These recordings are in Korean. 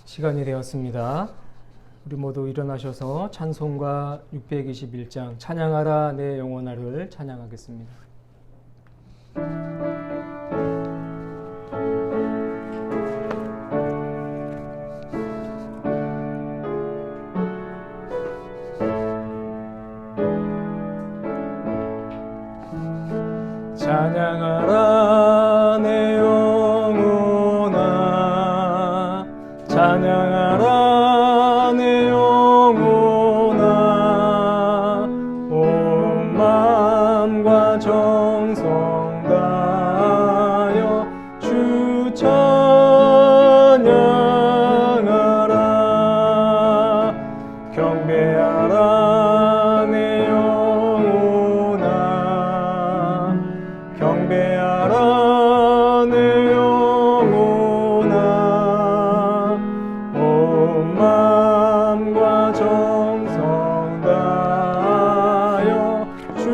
시간이 되었습니다. 우리 모두 일어나셔서 찬송가 621장 찬양하라 내 영혼아를 찬양하겠습니다. 찬양하라 내 영혼아 찬양하라 내 영혼아 온 마음과 정성 다하여 주 찬양하라 경배하라 내 영혼아 경배하라 내 영혼아 온 마음과 정성 다하여 주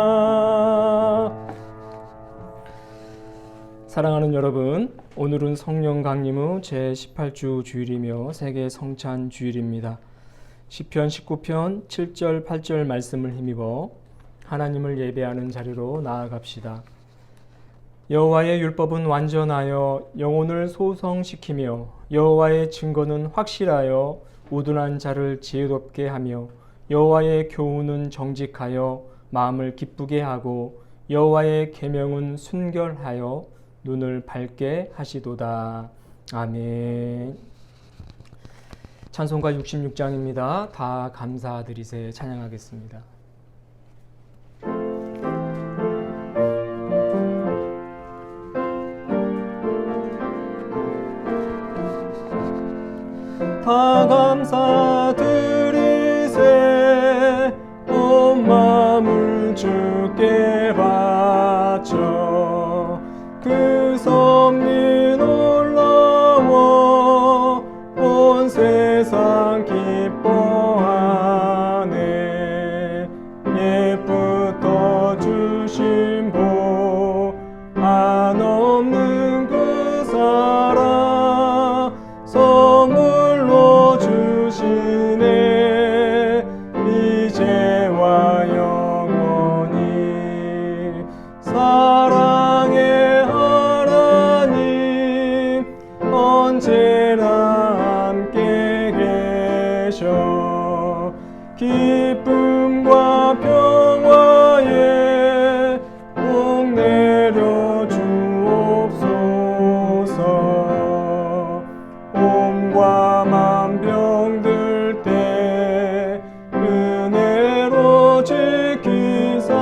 경배하라. 사랑하는 여러분, 오늘은 성령 강림 후 제18주 주일이며 세계 성찬 주일입니다. 시편 19편 7절 8절 말씀을 힘입어 하나님을 예배하는 자리로 나아갑시다. 여호와의 율법은 완전하여 영혼을 소성시키며 여호와의 증거는 확실하여 우둔한 자를 지혜롭게 하며 여호와의 교훈은 정직하여 마음을 기쁘게 하고 여호와의 계명은 순결하여 눈을 밝게 하시도다. 아멘. 찬송가 66장입니다. 다 감사드리세 찬양하겠습니다. 다 감사드리세 온 마음을 주께 바쳐 그 섭리 놀라워 온 세상 기뻐하네. 옛부터 주신 복 한없는 그 사랑 선물로 주시네. 이제와 영원히 사랑의 하나님 언제나 함께 계셔 기쁨과 평화에 복 내려 주옵소서. 몸과 맘 병들 때 은혜로 지키사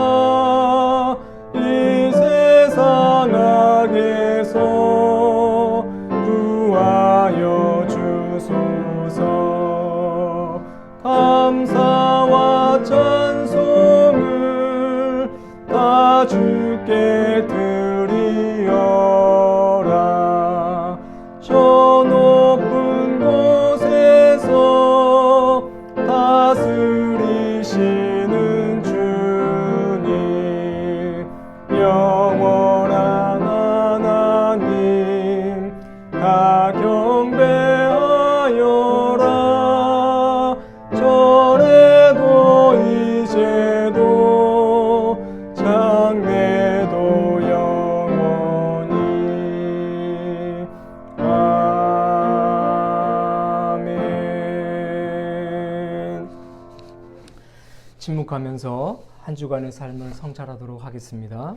이 세상 악에서 구하여 주소서. 감사와 찬송을 다 주께 드리어라. 저 높은 곳에서 다스리시는 주님 영원한 하나님 다 경배하여라. 전에도 이제도 장래도 영원히 아멘. 침묵하면서 한 주간의 삶을 성찰하도록 하겠습니다.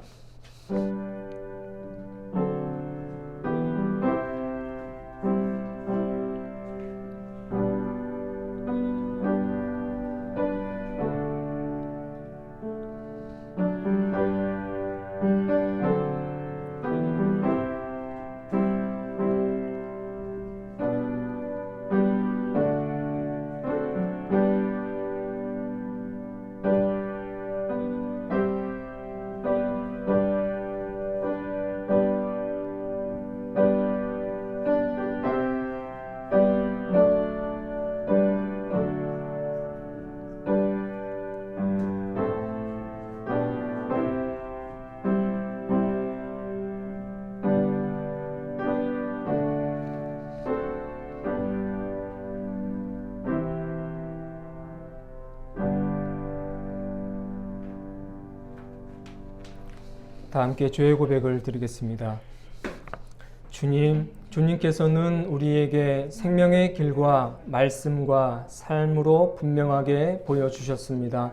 다 함께 죄의 고백을 드리겠습니다. 주님께서는 우리에게 생명의 길과 말씀과 삶으로 분명하게 보여주셨습니다.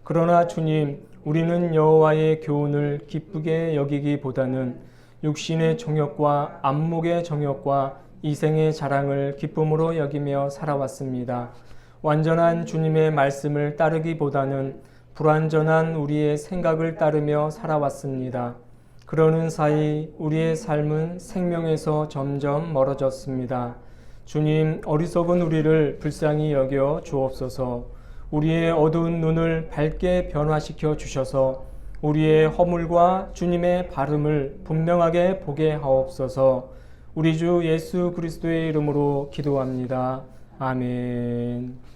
그러나 주님, 우리는 여호와의 교훈을 기쁘게 여기기보다는 육신의 정욕과 안목의 정욕과 이생의 자랑을 기쁨으로 여기며 살아왔습니다. 완전한 주님의 말씀을 따르기보다는 불완전한 우리의 생각을 따르며 살아왔습니다. 그러는 사이 우리의 삶은 생명에서 점점 멀어졌습니다. 주님, 어리석은 우리를 불쌍히 여겨 주옵소서. 우리의 어두운 눈을 밝게 변화시켜 주셔서 우리의 허물과 주님의 발음을 분명하게 보게 하옵소서. 우리 주 예수 그리스도의 이름으로 기도합니다. 아멘.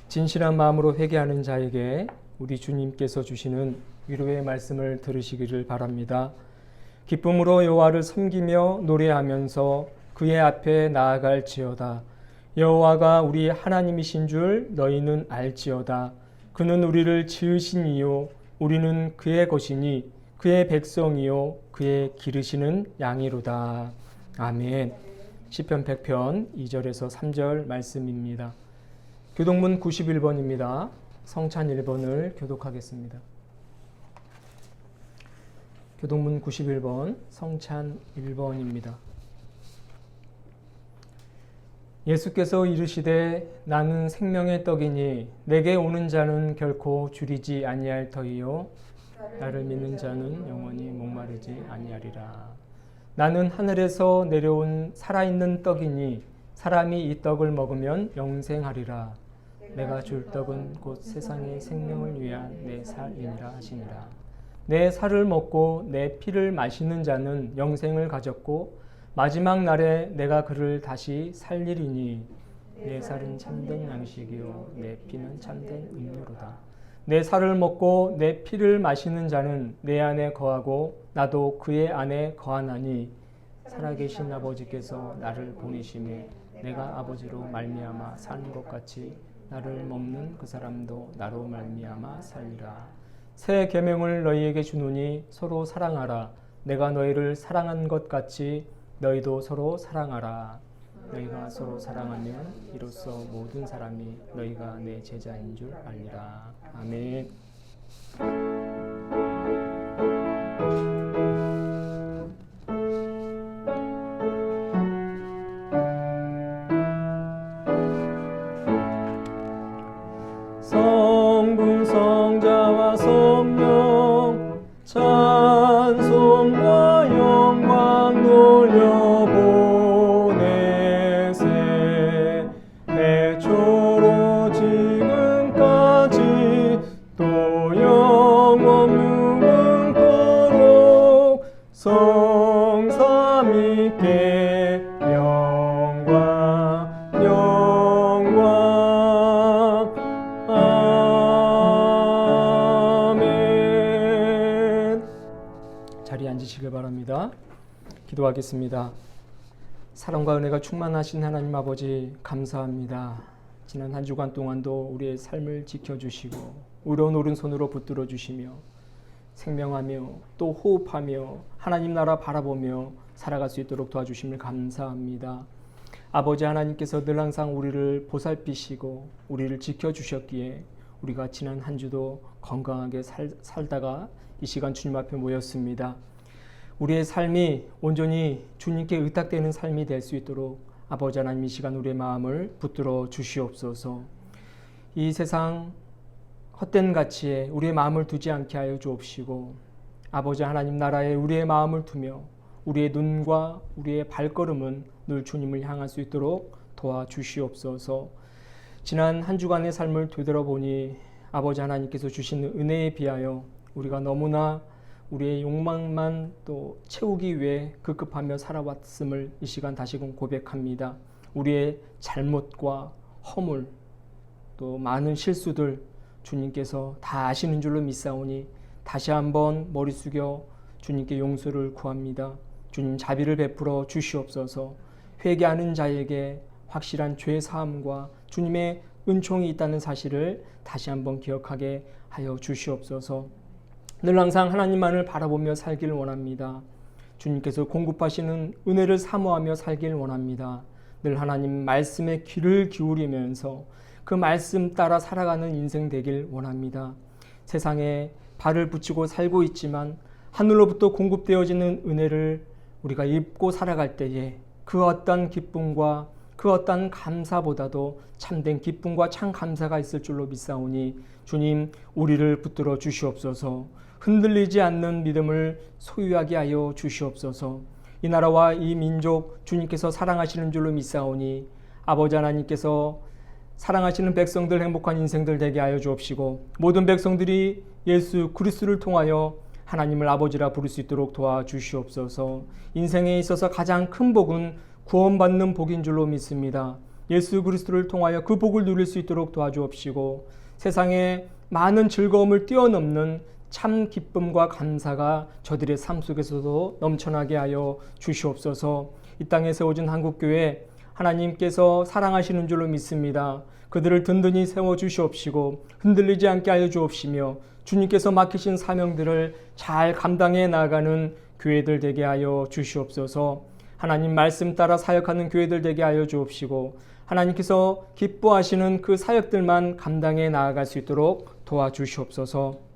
진실한 마음으로 회개하는 자에게 우리 주님께서 주시는 위로의 말씀을 들으시기를 바랍니다. 기쁨으로 여호와를 섬기며 노래하면서 그의 앞에 나아갈지어다. 여호와가 우리 하나님이신 줄 너희는 알지어다. 그는 우리를 지으신 이요 우리는 그의 것이니 그의 백성이요 그의 기르시는 양이로다. 아멘. 시편 100편 2절에서 3절 말씀입니다. 교동문 91번입니다. 성찬 1번을 교독하겠습니다. 교동문 91번 성찬 1번입니다. 예수께서 이르시되 나는 생명의 떡이니 내게 오는 자는 결코 줄이지 아니할 터이요 나를 믿는 자는 영원히 목마르지 아니하리라. 나는 하늘에서 내려온 살아있는 떡이니 사람이 이 떡을 먹으면 영생하리라. 내가 줄 떡은 곧 세상의 생명을 위한 내 살이니라 하시니라. 내 살을 먹고 내 피를 마시는 자는 영생을 가졌고 마지막 날에 내가 그를 다시 살리리니 내 살은 참된 양식이요 내 피는 참된 음료로다. 내 살을 먹고 내 피를 마시는 자는 내 안에 거하고 나도 그의 안에 거하나니 살아계신 아버지께서 나를 보내심에 내가 아버지로 말미암아 사는 것 같이 나를 먹는 그 사람도 나로 말미암아 살리라. 새 계명을 너희에게 주노니 서로 사랑하라. 내가 너희를 사랑한 것 같이 너희도 서로 사랑하라. 너희가 서로 사랑하면 이로써 모든 사람이 너희가 내 제자인 줄 알리라. 아멘. 성부 성자와 성령 찬송과 영광 돌려보내세. 태초로 지금까지 또 영원 무궁토록 성삼위께 영광 영광 아멘. 자리에 앉으시길 바랍니다. 기도하겠습니다. 사랑과 은혜가 충만하신 하나님 아버지 감사합니다. 지난 한 주간 동안도 우리의 삶을 지켜주시고 의로운 오른손으로 붙들어 주시며 생명하며 또 호흡하며 하나님 나라 바라보며 살아갈 수 있도록 도와주심을 감사합니다. 아버지 하나님께서 늘 항상 우리를 보살피시고 우리를 지켜주셨기에 우리가 지난 한 주도 건강하게 살다가 이 시간 주님 앞에 모였습니다. 우리의 삶이 온전히 주님께 의탁되는 삶이 될 수 있도록 아버지 하나님 이 시간 우리의 마음을 붙들어 주시옵소서. 이 세상 헛된 가치에 우리의 마음을 두지 않게 하여 주옵시고 아버지 하나님 나라에 우리의 마음을 두며 우리의 눈과 우리의 발걸음은 늘 주님을 향할 수 있도록 도와주시옵소서. 지난 한 주간의 삶을 되돌아보니 아버지 하나님께서 주신 은혜에 비하여 우리가 너무나 우리의 욕망만 또 채우기 위해 급급하며 살아왔음을 이 시간 다시금 고백합니다. 우리의 잘못과 허물 또 많은 실수들 주님께서 다 아시는 줄로 믿사오니 다시 한번 머리 숙여 주님께 용서를 구합니다. 주님 자비를 베풀어 주시옵소서. 회개하는 자에게 확실한 죄 사함과 주님의 은총이 있다는 사실을 다시 한번 기억하게 하여 주시옵소서. 늘 항상 하나님만을 바라보며 살길 원합니다. 주님께서 공급하시는 은혜를 사모하며 살길 원합니다. 늘 하나님 말씀에 귀를 기울이면서 그 말씀 따라 살아가는 인생 되길 원합니다. 세상에 발을 붙이고 살고 있지만 하늘로부터 공급되어지는 은혜를 우리가 입고 살아갈 때에 그 어떤 기쁨과 그 어떤 감사보다도 참된 기쁨과 참 감사가 있을 줄로 믿사오니 주님 우리를 붙들어 주시옵소서. 흔들리지 않는 믿음을 소유하게 하여 주시옵소서. 이 나라와 이 민족 주님께서 사랑하시는 줄로 믿사오니 아버지 하나님께서 사랑하시는 백성들 행복한 인생들 되게 하여 주옵시고 모든 백성들이 예수 그리스도를 통하여 하나님을 아버지라 부를 수 있도록 도와주시옵소서. 인생에 있어서 가장 큰 복은 구원받는 복인 줄로 믿습니다. 예수 그리스도를 통하여 그 복을 누릴 수 있도록 도와주옵시고 세상에 많은 즐거움을 뛰어넘는 참 기쁨과 감사가 저들의 삶 속에서도 넘쳐나게 하여 주시옵소서. 이 땅에 세워진 한국교회 하나님께서 사랑하시는 줄로 믿습니다. 그들을 든든히 세워주시옵시고 흔들리지 않게 하여 주옵시며 주님께서 맡기신 사명들을 잘 감당해 나가는 교회들 되게 하여 주시옵소서. 하나님 말씀 따라 사역하는 교회들 되게 하여 주옵시고 하나님께서 기뻐하시는 그 사역들만 감당해 나아갈 수 있도록 도와주시옵소서.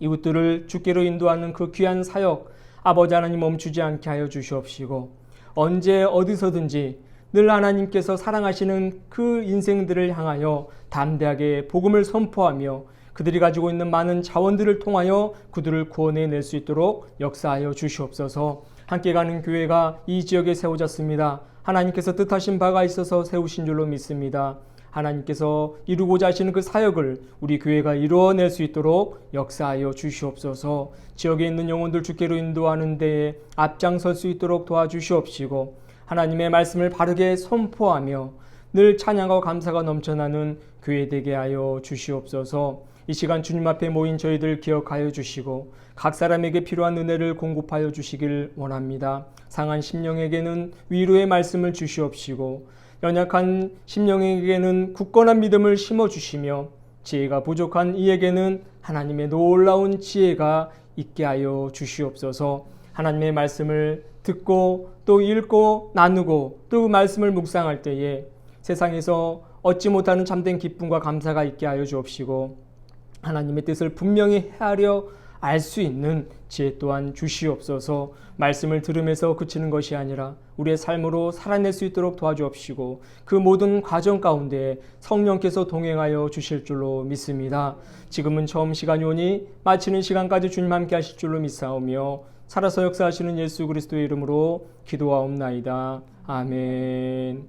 이웃들을 주께로 인도하는 그 귀한 사역 아버지 하나님 멈추지 않게 하여 주시옵시고 언제 어디서든지 늘 하나님께서 사랑하시는 그 인생들을 향하여 담대하게 복음을 선포하며 그들이 가지고 있는 많은 자원들을 통하여 그들을 구원해낼 수 있도록 역사하여 주시옵소서. 함께 가는 교회가 이 지역에 세워졌습니다. 하나님께서 뜻하신 바가 있어서 세우신 줄로 믿습니다. 하나님께서 이루고자 하시는 그 사역을 우리 교회가 이루어낼 수 있도록 역사하여 주시옵소서. 지역에 있는 영혼들 주께로 인도하는 데에 앞장설 수 있도록 도와주시옵시고 하나님의 말씀을 바르게 선포하며 늘 찬양과 감사가 넘쳐나는 교회 되게 하여 주시옵소서. 이 시간 주님 앞에 모인 저희들 기억하여 주시고 각 사람에게 필요한 은혜를 공급하여 주시길 원합니다. 상한 심령에게는 위로의 말씀을 주시옵시고 연약한 심령에게는 굳건한 믿음을 심어주시며 지혜가 부족한 이에게는 하나님의 놀라운 지혜가 있게 하여 주시옵소서. 하나님의 말씀을 듣고 또 읽고 나누고 또 말씀을 묵상할 때에 세상에서 얻지 못하는 참된 기쁨과 감사가 있게 하여 주옵시고 하나님의 뜻을 분명히 헤아려 알 수 있는 지혜 또한 주시옵소서. 말씀을 들으면서 그치는 것이 아니라 우리의 삶으로 살아낼 수 있도록 도와주옵시고 그 모든 과정 가운데 성령께서 동행하여 주실 줄로 믿습니다. 지금은 처음 시간이 오니 마치는 시간까지 주님 함께 하실 줄로 믿사오며 살아서 역사하시는 예수 그리스도의 이름으로 기도하옵나이다. 아멘.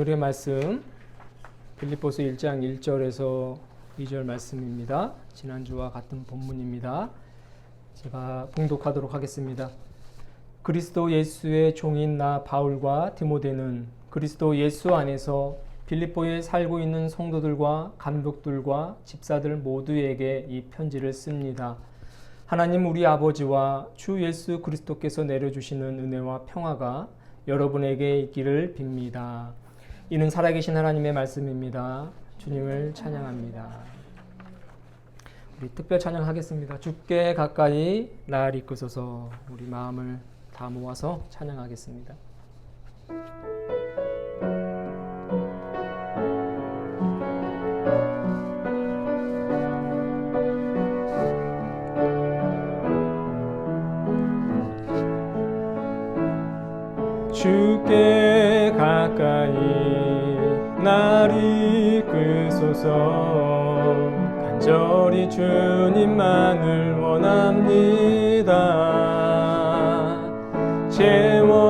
오늘의 말씀 빌립보서 1장 1절에서 2절 말씀입니다. 지난주와 같은 본문입니다. 제가 봉독하도록 하겠습니다. 그리스도 예수의 종인 나 바울과 디모데는 그리스도 예수 안에서 빌립보에 살고 있는 성도들과 감독들과 집사들 모두에게 이 편지를 씁니다. 하나님 우리 아버지와 주 예수 그리스도께서 내려주시는 은혜와 평화가 여러분에게 있기를 빕니다. 이는 살아계신 하나님의 말씀입니다. 주님을 찬양합니다. 우리 특별 찬양하겠습니다. 주께 가까이 날 이끄소서. 우리 마음을 다 모아서 찬양하겠습니다. 주께 가까이 날 이끄소서. 간절히 주님만을 원합니다. 채워주소서.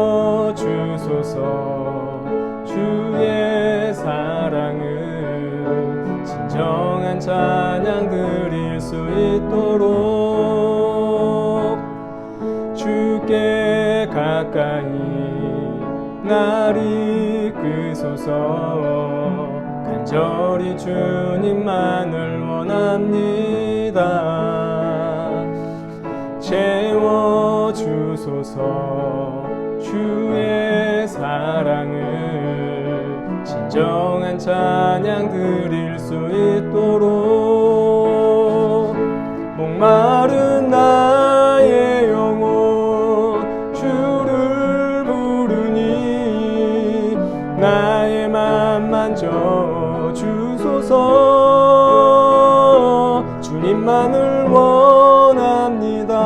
주의 사랑을 진정한 찬양 드릴 수 있도록 주께 가까이 날 이끄소서. 간절히 주님만을 원합니다. 채워주소서. 주의 사랑을 진정한 찬양 드릴 수 있도록 목마른 나의 영혼 주를 부르니 나의 맘 만져 주소서. 주님만을 원합니다.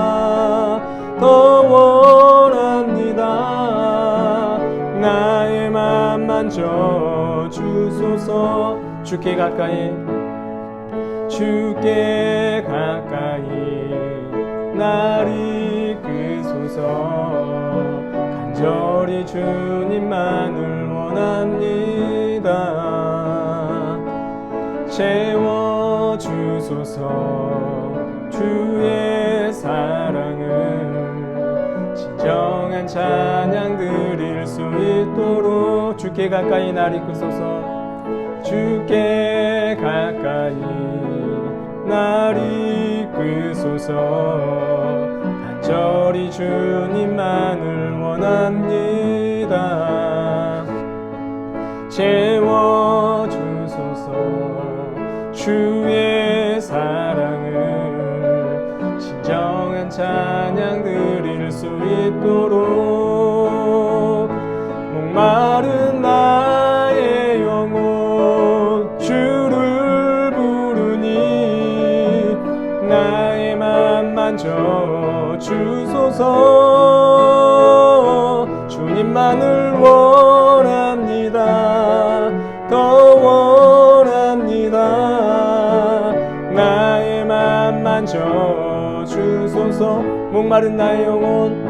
더 원합니다. 나의 맘 만져 주소서. 주께 가까이 주께 가까이 날 이끄소서. 간절히 주님만을 원합니다. 채워주소서. 주의 사랑을 진정한 찬양 드릴 수 있도록 주께 가까이 날 이끄소서. 주께 가까이 날 이끄소서. 간절히 주님만을 원합니다. 채워주소서. 주의 사랑을 진정한 찬양 드릴 수 있도록 목마른 나의 영혼 주를 부르니 나의 맘 만져 주소서. 주님만을 원합니다. 더 원합니다. 나의 맘 만져 주소서. 목마른 나의 영혼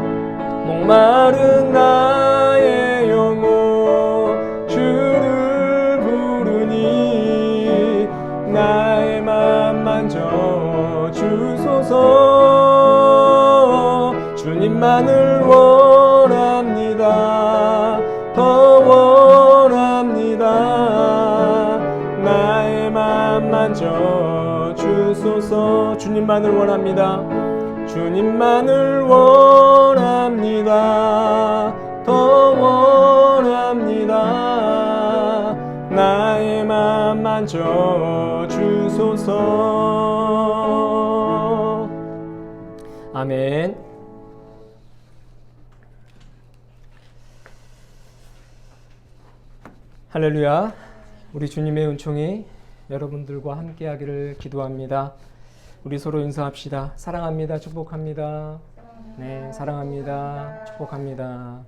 목마른 나의 영혼 주를 부르니 나의 맘 만져 주소서. 주님만을 원합니다. 더 원합니다. 나의 맘 만져 주소서. 주님만을 원합니다. 주님만을 원합니다. 더 원합니다. 나의 맘 만져 주소서. 아멘. 할렐루야. 우리 주님의 은총이 여러분들과 함께하기를 기도합니다. 우리 서로 인사합시다. 사랑합니다. 축복합니다. 네, 사랑합니다. 축복합니다.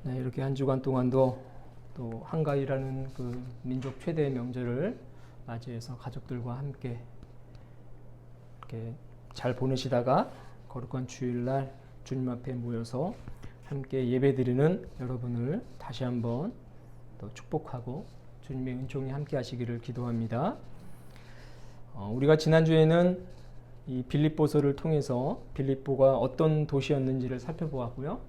네, 이렇게 한 주간 동안도 또 한가위라는 그 민족 최대의 명절을 맞이해서 가족들과 함께 이렇게 잘 보내시다가 거룩한 주일날 주님 앞에 모여서 함께 예배드리는 여러분을 다시 한번 또 축복하고 주님의 은총이 함께 하시기를 기도합니다. 우리가 지난주에는 이 빌립보서를 통해서 빌립보가 어떤 도시였는지를 살펴보았고요.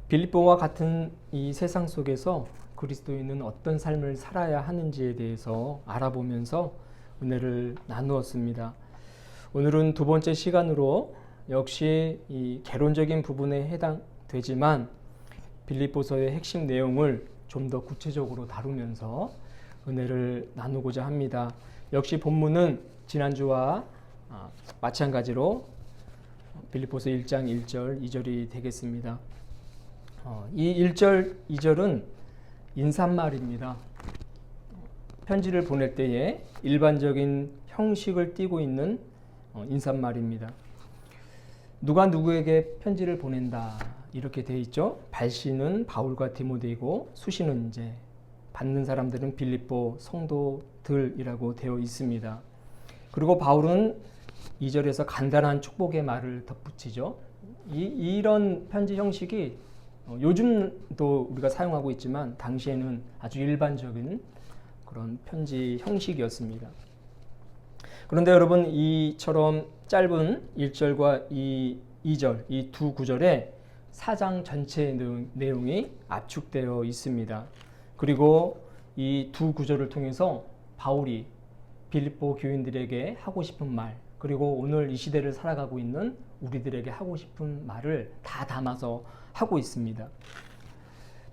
빌립보와 같은 이 세상 속에서 그리스도인은 어떤 삶을 살아야 하는지에 대해서 알아보면서 은혜를 나누었습니다. 오늘은 두 번째 시간으로 역시 이 개론적인 부분에 해당되지만 빌립보서의 핵심 내용을 좀 더 구체적으로 다루면서 은혜를 나누고자 합니다. 역시 본문은 지난주와 마찬가지로 빌립보서 1장 1절 2절이 되겠습니다. 이 1절 2절은 인사말입니다. 편지를 보낼 때에 일반적인 형식을 띠고 있는 인사말입니다. 누가 누구에게 편지를 보낸다 이렇게 되어 있죠. 발시는 바울과 디모데이고 수시는 이제 받는 사람들은 빌립보 성도들이라고 되어 있습니다. 그리고 바울은 2절에서 간단한 축복의 말을 덧붙이죠. 이런 편지 형식이 요즘도 우리가 사용하고 있지만 당시에는 아주 일반적인 그런 편지 형식이었습니다. 그런데 여러분 이처럼 짧은 1절과 이 2절 이 두 구절에 4장 전체의 내용이 압축되어 있습니다. 그리고 이 두 구절을 통해서 바울이 빌립보 교인들에게 하고 싶은 말, 그리고 오늘 이 시대를 살아가고 있는 우리들에게 하고 싶은 말을 다 담아서 하고 있습니다.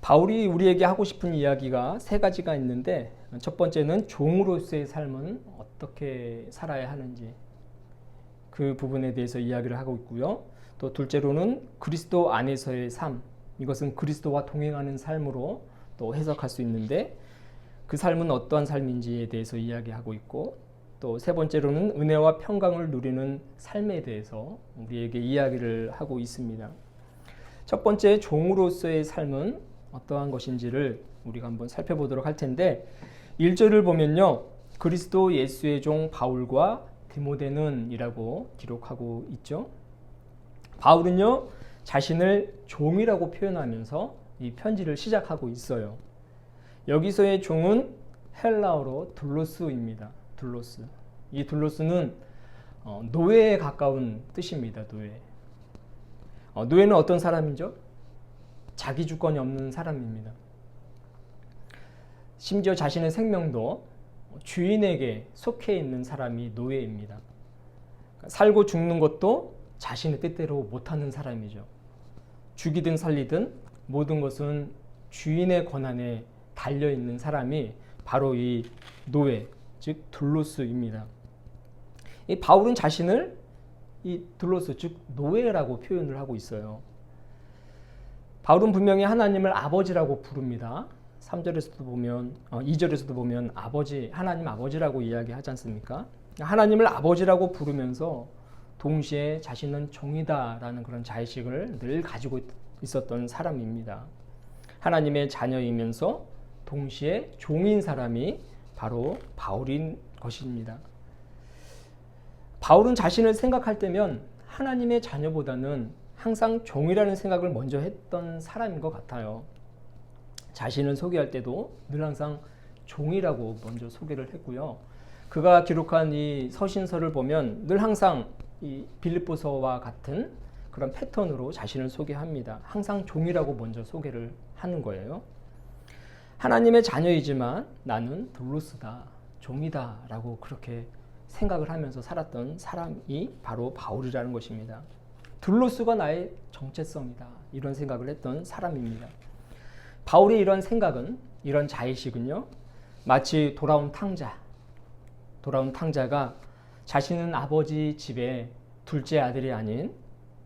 바울이 우리에게 하고 싶은 이야기가 세 가지가 있는데, 첫 번째는 종으로서의 삶은 어떻게 살아야 하는지 그 부분에 대해서 이야기를 하고 있고요. 또 둘째로는 그리스도 안에서의 삶, 이것은 그리스도와 동행하는 삶으로 또 해석할 수 있는데 그 삶은 어떠한 삶인지에 대해서 이야기하고 있고, 또 세 번째로는 은혜와 평강을 누리는 삶에 대해서 우리에게 이야기를 하고 있습니다. 첫 번째 종으로서의 삶은 어떠한 것인지를 우리가 한번 살펴보도록 할 텐데, 1절을 보면요, 그리스도 예수의 종 바울과 디모데는 이라고 기록하고 있죠. 바울은요 자신을 종이라고 표현하면서 이 편지를 시작하고 있어요. 여기서의 종은 헬라어로 둘로스입니다. 둘로스. 이 둘로스는 노예에 가까운 뜻입니다. 노예. 노예는 어떤 사람이죠? 자기 주권이 없는 사람입니다. 심지어 자신의 생명도 주인에게 속해 있는 사람이 노예입니다. 살고 죽는 것도 자신의 뜻대로 못하는 사람이죠. 죽이든 살리든 모든 것은 주인의 권한에 달려있는 사람이 바로 이 노예, 즉 둘로스입니다. 이 바울은 자신을 이 둘로스, 즉 노예라고 표현을 하고 있어요. 바울은 분명히 하나님을 아버지라고 부릅니다. 3절에서도 보면 2절에서도 보면 아버지, 하나님 아버지라고 이야기하지 않습니까? 하나님을 아버지라고 부르면서 동시에 자신은 종이다라는 그런 자의식을 늘 가지고 있었던 사람입니다. 하나님의 자녀이면서 동시에 종인 사람이 바로 바울인 것입니다. 바울은 자신을 생각할 때면 하나님의 자녀보다는 항상 종이라는 생각을 먼저 했던 사람인 것 같아요. 자신을 소개할 때도 늘 항상 종이라고 먼저 소개를 했고요. 그가 기록한 이 서신서를 보면 늘 항상 이 빌립보서와 같은 그런 패턴으로 자신을 소개합니다. 항상 종이라고 먼저 소개를 하는 거예요. 하나님의 자녀이지만 나는 둘로스다, 종이다 라고 그렇게 생각을 하면서 살았던 사람이 바로 바울이라는 것입니다. 둘로스가 나의 정체성이다, 이런 생각을 했던 사람입니다. 바울의 이런 생각은, 이런 자의식은요, 마치 돌아온 탕자가 자신은 아버지 집에 둘째 아들이 아닌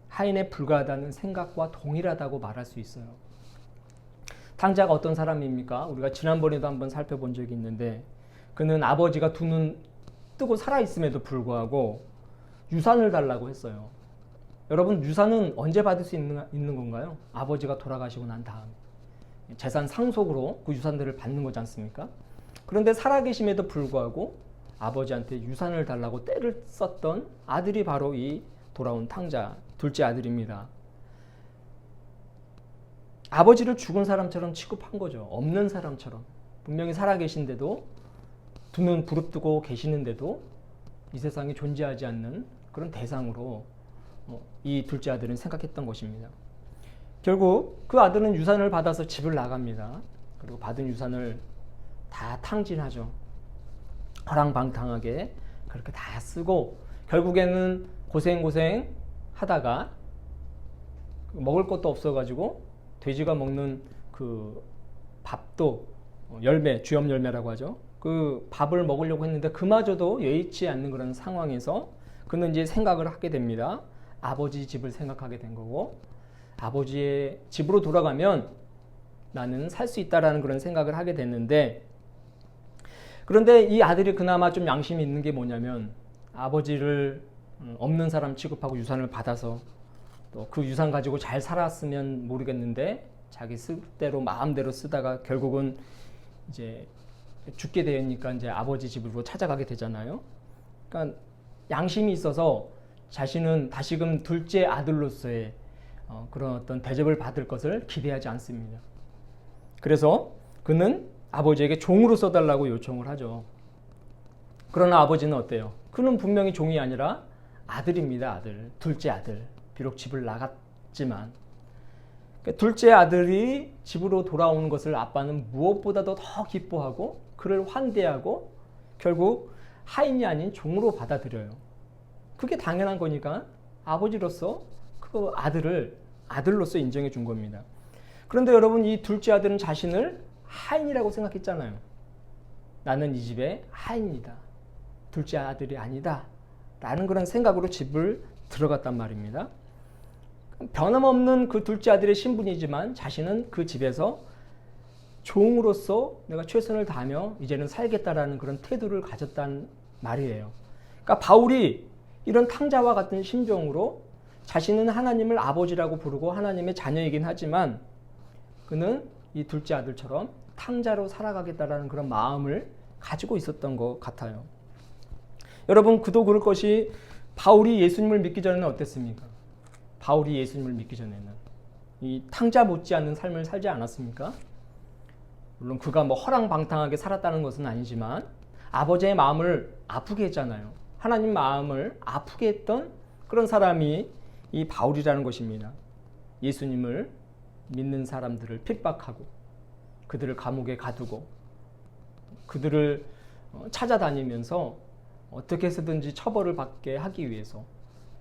하인에 불과하다는 생각과 동일하다고 말할 수 있어요. 탕자가 어떤 사람입니까? 우리가 지난번에도 한번 살펴본 적이 있는데, 그는 아버지가 두 눈 뜨고 살아있음에도 불구하고 유산을 달라고 했어요. 여러분, 유산은 언제 받을 수 있는 건가요? 아버지가 돌아가시고 난 다음에 재산 상속으로 그 유산들을 받는 거지 않습니까? 그런데 살아계심에도 불구하고 아버지한테 유산을 달라고 떼를 썼던 아들이 바로 이 돌아온 탕자, 둘째 아들입니다. 아버지를 죽은 사람처럼 취급한 거죠. 없는 사람처럼. 분명히 살아계신데도 두 눈 부릅뜨고 계시는데도 이 세상에 존재하지 않는 그런 대상으로 이 둘째 아들은 생각했던 것입니다. 결국 그 아들은 유산을 받아서 집을 나갑니다. 그리고 받은 유산을 다 탕진하죠. 허랑방탕하게 그렇게 다 쓰고 결국에는 고생 하다가 먹을 것도 없어가지고 돼지가 먹는 그 밥도 열매, 주염 열매라고 하죠. 그 밥을 먹으려고 했는데 그마저도 여의치 않는 그런 상황에서 그는 이제 생각을 하게 됩니다. 아버지 집을 생각하게 된 거고, 아버지의 집으로 돌아가면 나는 살 수 있다라는 그런 생각을 하게 됐는데, 그런데 이 아들이 그나마 좀 양심이 있는 게 뭐냐면, 아버지를 없는 사람 취급하고 유산을 받아서 또 그 유산 가지고 잘 살았으면 모르겠는데 자기 쓸대로 마음대로 쓰다가 결국은 이제 죽게 되니까 이제 아버지 집으로 찾아가게 되잖아요. 그러니까 양심이 있어서 자신은 다시금 둘째 아들로서의 그런 어떤 대접을 받을 것을 기대하지 않습니다. 그래서 그는 아버지에게 종으로 써달라고 요청을 하죠. 그러나 아버지는 어때요? 그는 분명히 종이 아니라 아들입니다. 아들, 둘째 아들, 비록 집을 나갔지만 둘째 아들이 집으로 돌아오는 것을 아빠는 무엇보다도 더 기뻐하고 그를 환대하고 결국 하인이 아닌 종으로 받아들여요. 그게 당연한 거니까 아버지로서 그 아들을 아들로서 인정해 준 겁니다. 그런데 여러분, 이 둘째 아들은 자신을 하인이라고 생각했잖아요. 나는 이 집의 하인이다. 둘째 아들이 아니다. 라는 그런 생각으로 집을 들어갔단 말입니다. 변함없는 그 둘째 아들의 신분이지만 자신은 그 집에서 종으로서 내가 최선을 다하며 이제는 살겠다라는 그런 태도를 가졌단 말이에요. 그러니까 바울이 이런 탕자와 같은 심정으로 자신은 하나님을 아버지라고 부르고 하나님의 자녀이긴 하지만 그는 이 둘째 아들처럼 탕자로 살아가겠다라는 그런 마음을 가지고 있었던 것 같아요. 여러분, 그도 그럴 것이 바울이 예수님을 믿기 전에는 어땠습니까? 바울이 예수님을 믿기 전에는 이 탕자 못지않는 삶을 살지 않았습니까? 물론 그가 뭐 허랑방탕하게 살았다는 것은 아니지만 아버지의 마음을 아프게 했잖아요. 하나님 마음을 아프게 했던 그런 사람이 이 바울이라는 것입니다. 예수님을 믿는 사람들을 핍박하고 그들을 감옥에 가두고 그들을 찾아다니면서 어떻게 해서든지 처벌을 받게 하기 위해서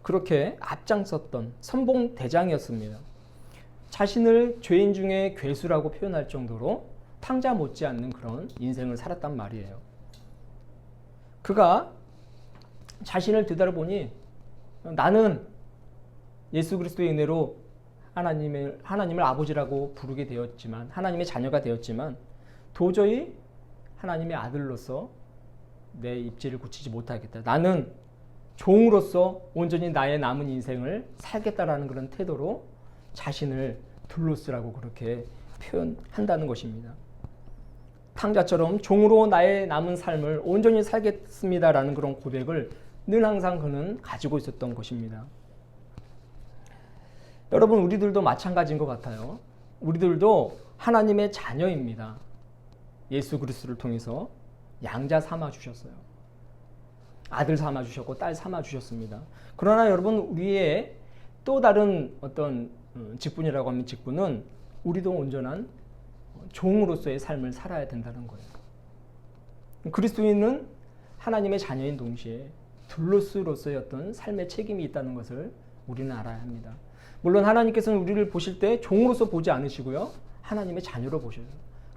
그렇게 앞장섰던 선봉대장이었습니다. 자신을 죄인 중에 괴수라고 표현할 정도로 탕자 못지않는 그런 인생을 살았단 말이에요. 그가 자신을 되돌아보니 나는 예수 그리스도의 은혜로 하나님을 아버지라고 부르게 되었지만 하나님의 자녀가 되었지만 도저히 하나님의 아들로서 내 입지를 굳히지 못하겠다. 나는 종으로서 온전히 나의 남은 인생을 살겠다라는 그런 태도로 자신을 둘로스라고 그렇게 표현한다는 것입니다. 탕자처럼 종으로 나의 남은 삶을 온전히 살겠습니다라는 그런 고백을 늘 항상 그는 가지고 있었던 것입니다. 여러분, 우리들도 마찬가지인 것 같아요. 우리들도 하나님의 자녀입니다. 예수 그리스도를 통해서 양자 삼아 주셨어요. 아들 삼아 주셨고 딸 삼아 주셨습니다. 그러나 여러분, 우리의 또 다른 어떤 직분이라고 하면 직분은 우리도 온전한 종으로서의 삶을 살아야 된다는 거예요. 그리스도인은 하나님의 자녀인 동시에 둘로스로서의 어떤 삶의 책임이 있다는 것을 우리는 알아야 합니다. 물론 하나님께서는 우리를 보실 때 종으로서 보지 않으시고요, 하나님의 자녀로 보셔요.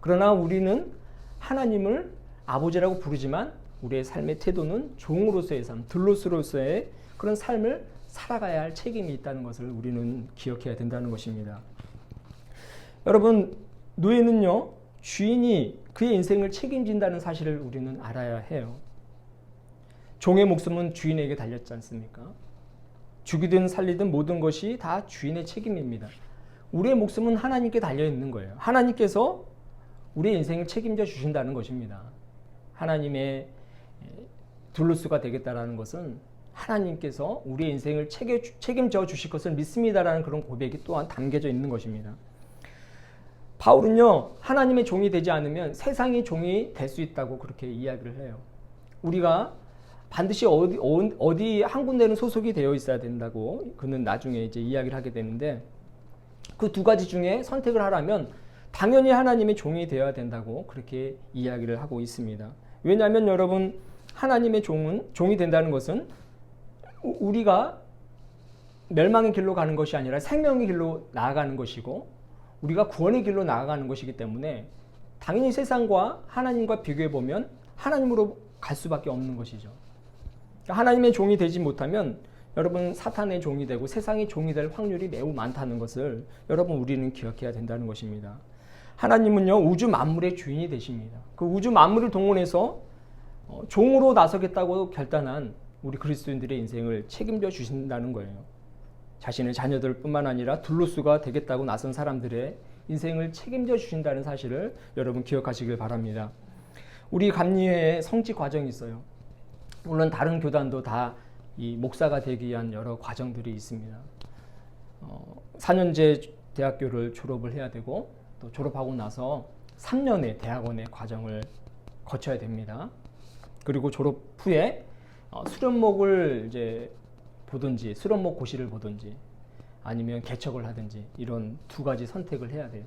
그러나 우리는 하나님을 아버지라고 부르지만 우리의 삶의 태도는 종으로서의 삶, 둘로스로서의 그런 삶을 살아가야 할 책임이 있다는 것을 우리는 기억해야 된다는 것입니다. 여러분, 노예는요, 주인이 그의 인생을 책임진다는 사실을 우리는 알아야 해요. 종의 목숨은 주인에게 달렸지 않습니까? 죽이든 살리든 모든 것이 다 주인의 책임입니다. 우리의 목숨은 하나님께 달려 있는 거예요. 하나님께서 우리의 인생을 책임져 주신다는 것입니다. 하나님의 둘로스가 되겠다라는 것은 하나님께서 우리의 인생을 책임져 주실 것을 믿습니다라는 그런 고백이 또한 담겨져 있는 것입니다. 바울은요, 하나님의 종이 되지 않으면 세상의 종이 될 수 있다고 그렇게 이야기를 해요. 우리가 반드시 어디 한 군데는 소속이 되어 있어야 된다고 그는 나중에 이제 이야기를 하게 되는데, 그 두 가지 중에 선택을 하라면 당연히 하나님의 종이 되어야 된다고 그렇게 이야기를 하고 있습니다. 왜냐하면 여러분, 하나님의 종이 된다는 것은 우리가 멸망의 길로 가는 것이 아니라 생명의 길로 나아가는 것이고 우리가 구원의 길로 나아가는 것이기 때문에 당연히 세상과 하나님과 비교해 보면 하나님으로 갈 수밖에 없는 것이죠. 하나님의 종이 되지 못하면 여러분, 사탄의 종이 되고 세상의 종이 될 확률이 매우 많다는 것을 여러분, 우리는 기억해야 된다는 것입니다. 하나님은요, 우주 만물의 주인이 되십니다. 그 우주 만물을 동원해서 종으로 나서겠다고 결단한 우리 그리스도인들의 인생을 책임져 주신다는 거예요. 자신의 자녀들 뿐만 아니라 둘로스가 되겠다고 나선 사람들의 인생을 책임져 주신다는 사실을 여러분 기억하시길 바랍니다. 우리 감리회에 성직 과정이 있어요. 물론 다른 교단도 다 이 목사가 되기 위한 여러 과정들이 있습니다. 4년제 대학교를 졸업을 해야 되고 또 졸업하고 나서 3년의 대학원의 과정을 거쳐야 됩니다. 그리고 졸업 후에 수련목을 이제 보든지 수련목 고시를 보든지 아니면 개척을 하든지 이런 두 가지 선택을 해야 돼요.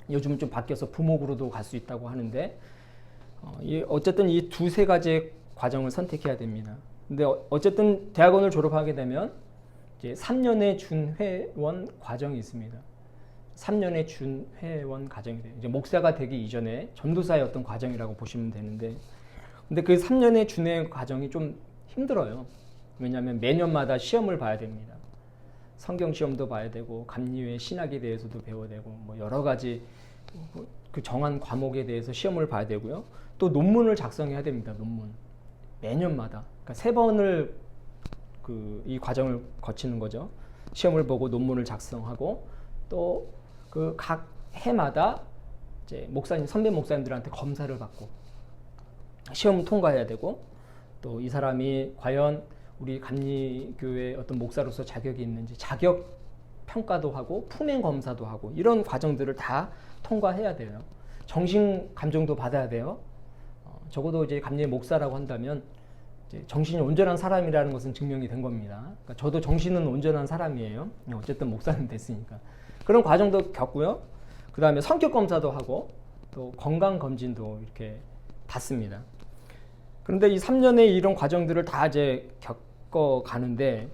요즘은 좀 바뀌어서 부목으로도 갈 수 있다고 하는데 어쨌든 이 두세 가지의 과정을 선택해야 됩니다. 근데 어쨌든 대학원을 졸업하게 되면 이제 3년의 준회원 과정이 있습니다. 3년의 준회원 과정이 돼요. 이제 목사가 되기 이전에 전도사의 어떤 과정이라고 보시면 되는데, 근데 그 3년의 준회원 과정이 좀 힘들어요. 왜냐하면 매년마다 시험을 봐야 됩니다. 성경 시험도 봐야 되고 감리회 신학에 대해서도 배워야 되고 뭐 여러 가지 그 정한 과목에 대해서 시험을 봐야 되고요. 또 논문을 작성해야 됩니다. 논문 매년마다. 그러니까 3번을 이 과정을 거치는 거죠. 시험을 보고 논문을 작성하고 또 그 각 해마다 이제 목사님 선배 목사님들한테 검사를 받고 시험을 통과해야 되고 또 이 사람이 과연 우리 감리교회 어떤 목사로서 자격이 있는지 자격 평가도 하고 품행 검사도 하고 이런 과정들을 다 통과해야 돼요. 정신 감정도 받아야 돼요. 적어도 이제 감리의 목사라고 한다면 이제 정신이 온전한 사람이라는 것은 증명이 된 겁니다. 그러니까 저도 정신은 온전한 사람이에요. 어쨌든 목사는 됐으니까. 그런 과정도 겪고요. 그 다음에 성격 검사도 하고 또 건강 검진도 이렇게 받습니다. 그런데 이 3년의 이런 과정들을 다 이제 겪어 가는데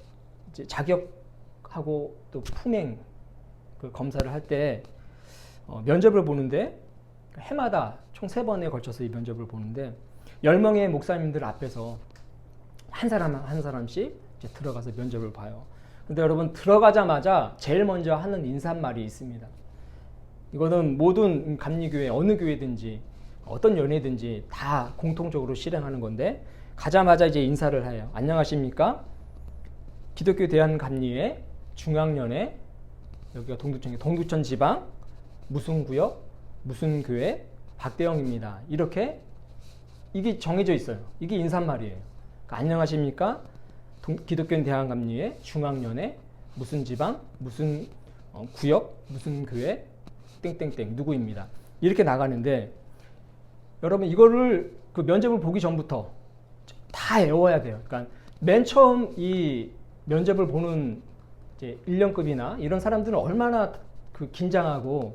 이제 자격하고 또 품행 그 검사를 할 때 면접을 보는데 해마다 총 3번에 걸쳐서 이 면접을 보는데 10명의 목사님들 앞에서 한 사람 한 사람씩 이제 들어가서 면접을 봐요. 근데 여러분 들어가자마자 제일 먼저 하는 인사말이 있습니다. 이거는 모든 감리교회 어느 교회든지 어떤 연회든지 다 공통적으로 실행하는 건데 가자마자 이제 인사를 해요. 안녕하십니까? 기독교 대한감리회 중앙연회 여기가 동두천 지방 무슨 구역 무슨 교회 박대영입니다. 이렇게 이게 정해져 있어요. 이게 인사말이에요. 그러니까 안녕하십니까? 기독교 대한감리회 중앙연회 무슨 지방 무슨 구역 무슨 교회 땡땡땡 누구입니다. 이렇게 나가는데 여러분 이거를 그 면접을 보기 전부터 다 외워야 돼요. 그러니까 맨 처음 이 면접을 보는 이제 1년급이나 이런 사람들은 얼마나 그 긴장하고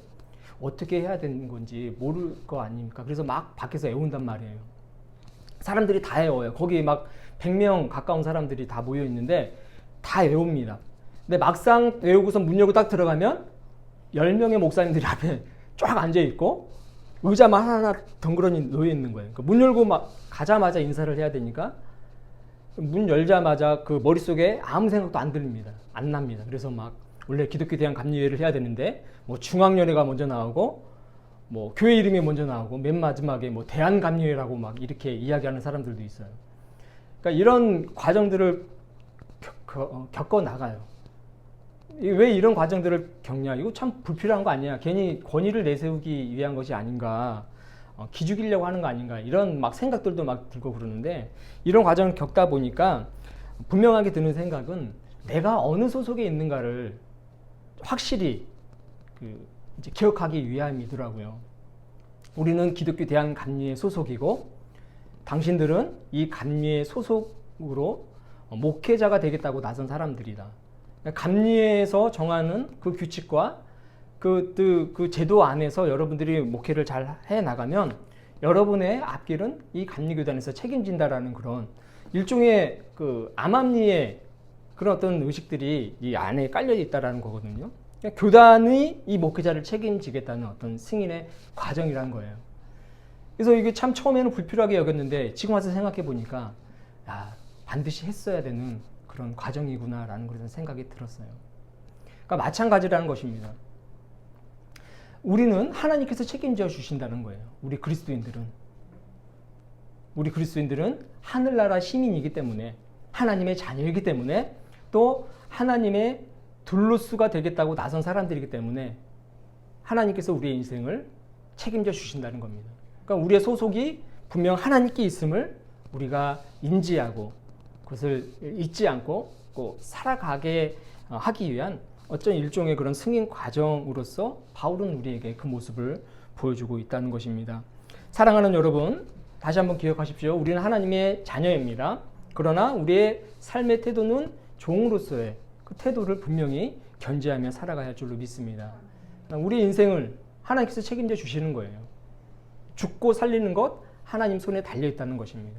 어떻게 해야 되는 건지 모를 거 아닙니까? 그래서 막 밖에서 외운단 말이에요. 사람들이 다 외워요. 거기 막 100명 가까운 사람들이 다 모여 있는데 다 외웁니다. 근데 막상 외우고서 문 열고 딱 들어가면 10명의 목사님들이 앞에 쫙 앉아 있고 의자만 하나하나 덩그러니 놓여 있는 거예요. 그러니까 문 열고 막 가자마자 인사를 해야 되니까 문 열자마자 그 머릿속에 아무 생각도 안 들립니다. 안 납니다. 그래서 막 원래 기독교 대한 감리회를 해야 되는데 뭐 중앙연회가 먼저 나오고 뭐 교회 이름이 먼저 나오고 맨 마지막에 뭐 대한감리회라고 막 이렇게 이야기하는 사람들도 있어요. 그러니까 이런 과정들을 겪어 나가요. 왜 이런 과정들을 겪냐? 이거 참 불필요한 거 아니야? 괜히 권위를 내세우기 위한 것이 아닌가? 기죽이려고 하는 거 아닌가? 이런 막 생각들도 막 들고 그러는데 이런 과정을 겪다 보니까 분명하게 드는 생각은 내가 어느 소속에 있는가를 확실히 이제 기억하기 위함이더라고요. 우리는 기독교 대한감리회 소속이고 당신들은 이 감리회 소속으로 목회자가 되겠다고 나선 사람들이다. 감리회에서 정하는 그 규칙과 그 제도 안에서 여러분들이 목회를 잘 해 나가면 여러분의 앞길은 이 감리교단에서 책임진다라는 그런 일종의 그 암암리의 그런 어떤 의식들이 이 안에 깔려 있다라는 거거든요. 그러니까 교단이 이 목회자를 책임지겠다는 어떤 승인의 과정이라는 거예요. 그래서 이게 참 처음에는 불필요하게 여겼는데 지금 와서 생각해 보니까 반드시 했어야 되는 그런 과정이구나라는 그런 생각이 들었어요. 그러니까 마찬가지라는 것입니다. 우리는 하나님께서 책임져 주신다는 거예요. 우리 그리스도인들은 하늘나라 시민이기 때문에 하나님의 자녀이기 때문에 또 하나님의 둘로스가 되겠다고 나선 사람들이기 때문에 하나님께서 우리의 인생을 책임져 주신다는 겁니다. 그러니까 우리의 소속이 분명 하나님께 있음을 우리가 인지하고 그것을 잊지 않고 꼭 살아가게 하기 위한 어떤 일종의 그런 승인 과정으로서 바울은 우리에게 그 모습을 보여주고 있다는 것입니다. 사랑하는 여러분, 다시 한번 기억하십시오. 우리는 하나님의 자녀입니다. 그러나 우리의 삶의 태도는 종으로서의 그 태도를 분명히 견지하며 살아가야 할 줄로 믿습니다. 우리 인생을 하나님께서 책임져 주시는 거예요. 죽고 살리는 것 하나님 손에 달려 있다는 것입니다.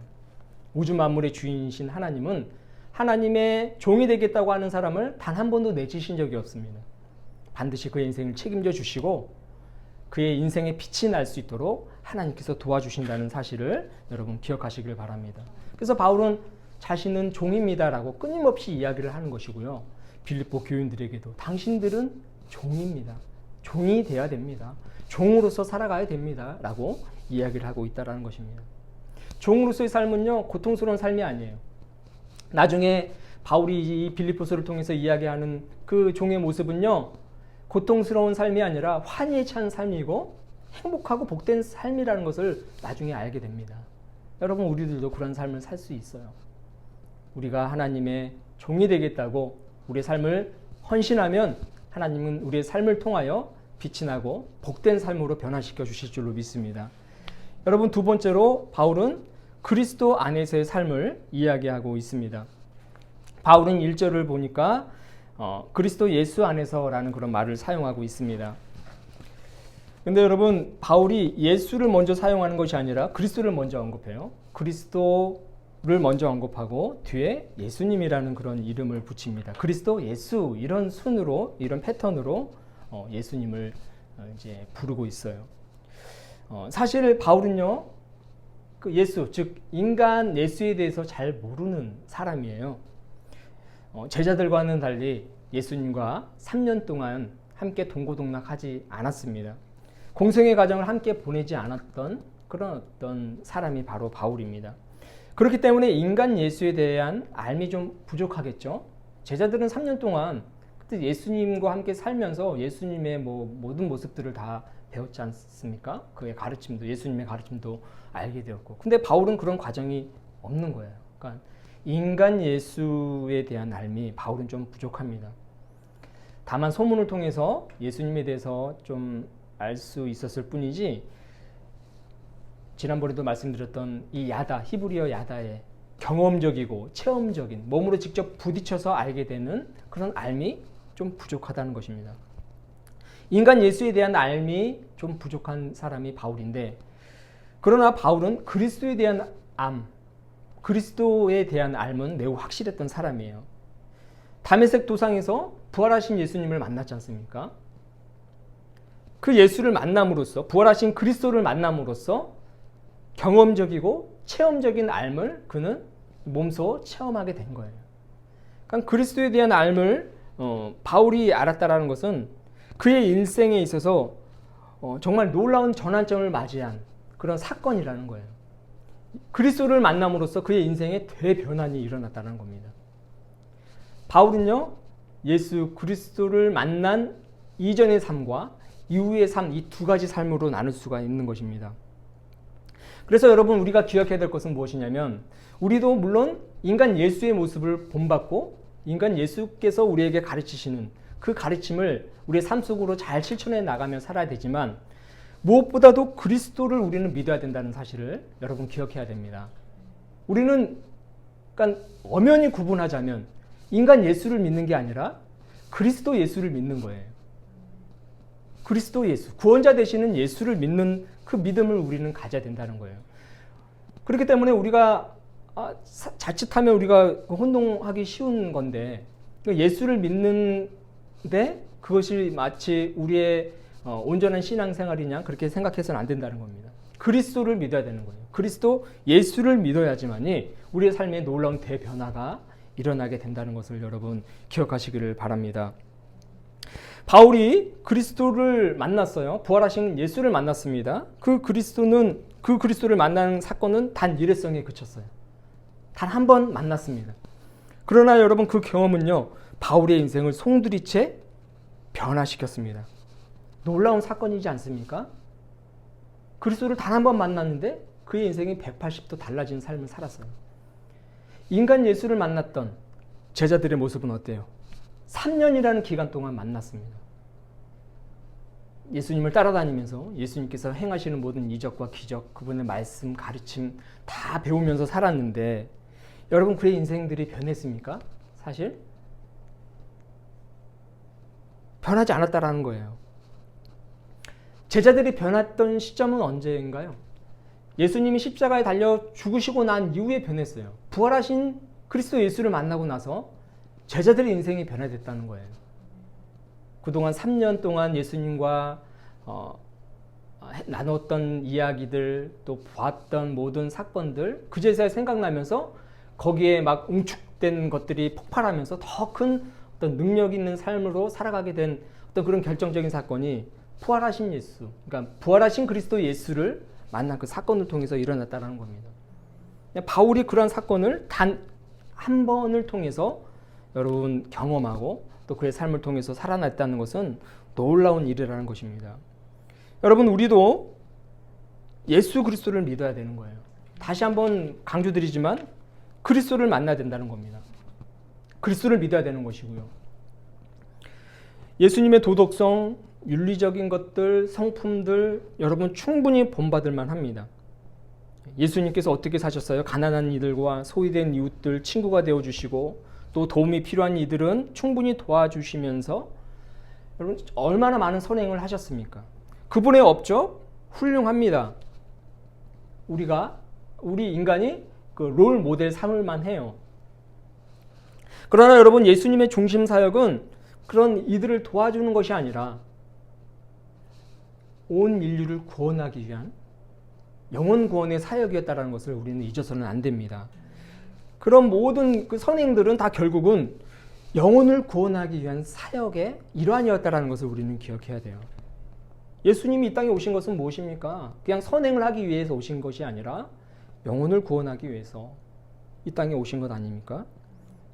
우주 만물의 주인이신 하나님은 하나님의 종이 되겠다고 하는 사람을 단 한 번도 내치신 적이 없습니다. 반드시 그의 인생을 책임져 주시고 그의 인생에 빛이 날 수 있도록 하나님께서 도와주신다는 사실을 여러분 기억하시길 바랍니다. 그래서 바울은 자신은 종입니다라고 끊임없이 이야기를 하는 것이고요. 빌립보 교인들에게도 당신들은 종입니다. 종이 돼야 됩니다. 종으로서 살아가야 됩니다. 라고 이야기를 하고 있다는 것입니다. 종으로서의 삶은요, 고통스러운 삶이 아니에요. 나중에 바울이 이 빌립보서를 통해서 이야기하는 그 종의 모습은요, 고통스러운 삶이 아니라 환희에 찬 삶이고 행복하고 복된 삶이라는 것을 나중에 알게 됩니다. 여러분, 우리들도 그런 삶을 살 수 있어요. 우리가 하나님의 종이 되겠다고 우리의 삶을 헌신하면 하나님은 우리의 삶을 통하여 빛이 나고 복된 삶으로 변화시켜 주실 줄로 믿습니다. 여러분, 두 번째로 바울은 그리스도 안에서의 삶을 이야기하고 있습니다. 바울은 1절을 보니까 그리스도 예수 안에서라는 그런 말을 사용하고 있습니다. 근데 여러분, 바울이 예수를 먼저 사용하는 것이 아니라 그리스도를 먼저 언급해요. 그리스도를 먼저 언급하고 뒤에 예수님이라는 그런 이름을 붙입니다. 그리스도, 예수, 이런 순으로, 이런 패턴으로 예수님을 이제 부르고 있어요. 사실 바울은요, 그 예수, 즉 인간 예수에 대해서 잘 모르는 사람이에요. 제자들과는 달리 예수님과 3년 동안 함께 동고동락하지 않았습니다. 공생의 과정을 함께 보내지 않았던 그런 어떤 사람이 바로 바울입니다. 그렇기 때문에 인간 예수에 대한 알미 좀 부족하겠죠. 제자들은 3년 동안 그때 예수님과 함께 살면서 예수님의 모든 모습들을 다 배웠지 않습니까? 그의 가르침도, 예수님의 가르침도 알게 되었고, 근데 바울은 그런 과정이 없는 거예요. 그러니까 인간 예수에 대한 알미, 바울은 좀 부족합니다. 다만 소문을 통해서 예수님에 대해서 좀 알 수 있었을 뿐이지, 지난번에도 말씀드렸던 이 야다, 히브리어 야다의 경험적이고 체험적인, 몸으로 직접 부딪혀서 알게 되는 그런 알미 좀 부족하다는 것입니다. 인간 예수에 대한 알미 좀 부족한 사람이 바울인데, 그러나 바울은 그리스도에 대한 그리스도에 대한 알은 매우 확실했던 사람이에요. 다메섹 도상에서 부활하신 예수님을 만났지 않습니까? 그 예수를 만남으로써, 부활하신 그리스도를 만남으로써 경험적이고 체험적인 알을 그는 몸소 체험하게 된 거예요. 그러니까 그리스도에 대한 알을 바울이 알았다라는 것은 그의 일생에 있어서 정말 놀라운 전환점을 맞이한 그런 사건이라는 거예요. 그리스도를 만남으로써 그의 인생에 대변환이 일어났다는 겁니다. 바울은요, 예수 그리스도를 만난 이전의 삶과 이후의 삶, 이 두 가지 삶으로 나눌 수가 있는 것입니다. 그래서 여러분, 우리가 기억해야 될 것은 무엇이냐면, 우리도 물론 인간 예수의 모습을 본받고 인간 예수께서 우리에게 가르치시는 그 가르침을 우리의 삶 속으로 잘 실천해 나가며 살아야 되지만, 무엇보다도 그리스도를 우리는 믿어야 된다는 사실을 여러분 기억해야 됩니다. 우리는 그러니까 엄연히 구분하자면 인간 예수를 믿는 게 아니라 그리스도 예수를 믿는 거예요. 그리스도 예수, 구원자 되시는 예수를 믿는 그 믿음을 우리는 가져야 된다는 거예요. 그렇기 때문에 우리가 자칫하면 우리가 혼동하기 쉬운 건데, 예수를 믿는데 그것이 마치 우리의 온전한 신앙생활이냐, 그렇게 생각해서는 안 된다는 겁니다. 그리스도를 믿어야 되는 거예요. 그리스도 예수를 믿어야지만이 우리의 삶에 놀라운 대변화가 일어나게 된다는 것을 여러분 기억하시기를 바랍니다. 바울이 그리스도를 만났어요. 부활하신 예수를 만났습니다. 그 그리스도를 만난 사건은 단 일회성에 그쳤어요. 단 한 번 만났습니다. 그러나 여러분, 그 경험은요, 바울의 인생을 송두리째 변화시켰습니다. 놀라운 사건이지 않습니까? 그리스도를 단 한 번 만났는데 그의 인생이 180도 달라진 삶을 살았어요. 인간 예수를 만났던 제자들의 모습은 어때요? 3년이라는 기간 동안 만났습니다. 예수님을 따라다니면서 예수님께서 행하시는 모든 이적과 기적, 그분의 말씀, 가르침 다 배우면서 살았는데, 여러분, 그의 인생들이 변했습니까? 사실 변하지 않았다라는 거예요. 제자들이 변했던 시점은 언제인가요? 예수님이 십자가에 달려 죽으시고 난 이후에 변했어요. 부활하신 그리스도 예수를 만나고 나서 제자들의 인생이 변화됐다는 거예요. 그동안 3년 동안 예수님과 나눴던 이야기들, 또 보았던 모든 사건들, 그제서야 생각나면서 거기에 막 응축된 것들이 폭발하면서 더 큰 어떤 능력 있는 삶으로 살아가게 된 어떤 그런 결정적인 사건이 부활하신 예수, 그러니까 부활하신 그리스도 예수를 만난 그 사건을 통해서 일어났다는 겁니다. 바울이 그런 사건을 단 한 번을 통해서 여러분 경험하고 또 그의 삶을 통해서 살아났다는 것은 놀라운 일이라는 것입니다. 여러분, 우리도 예수 그리스도를 믿어야 되는 거예요. 다시 한번 강조드리지만 그리스도를 만나야 된다는 겁니다. 그리스도를 믿어야 되는 것이고요. 예수님의 도덕성, 윤리적인 것들, 성품들 여러분 충분히 본받을 만합니다. 예수님께서 어떻게 사셨어요? 가난한 이들과 소외된 이웃들 친구가 되어주시고 또 도움이 필요한 이들은 충분히 도와주시면서 여러분 얼마나 많은 선행을 하셨습니까? 그분의 업적 훌륭합니다. 우리 인간이 그 롤 모델 삼을만 해요. 그러나 여러분, 예수님의 중심 사역은 그런 이들을 도와주는 것이 아니라 온 인류를 구원하기 위한 영혼 구원의 사역이었다는 것을 우리는 잊어서는 안 됩니다. 그런 모든 그 선행들은 다 결국은 영혼을 구원하기 위한 사역의 일환이었다는 것을 우리는 기억해야 돼요. 예수님이 이 땅에 오신 것은 무엇입니까? 그냥 선행을 하기 위해서 오신 것이 아니라 영혼을 구원하기 위해서 이 땅에 오신 것 아닙니까?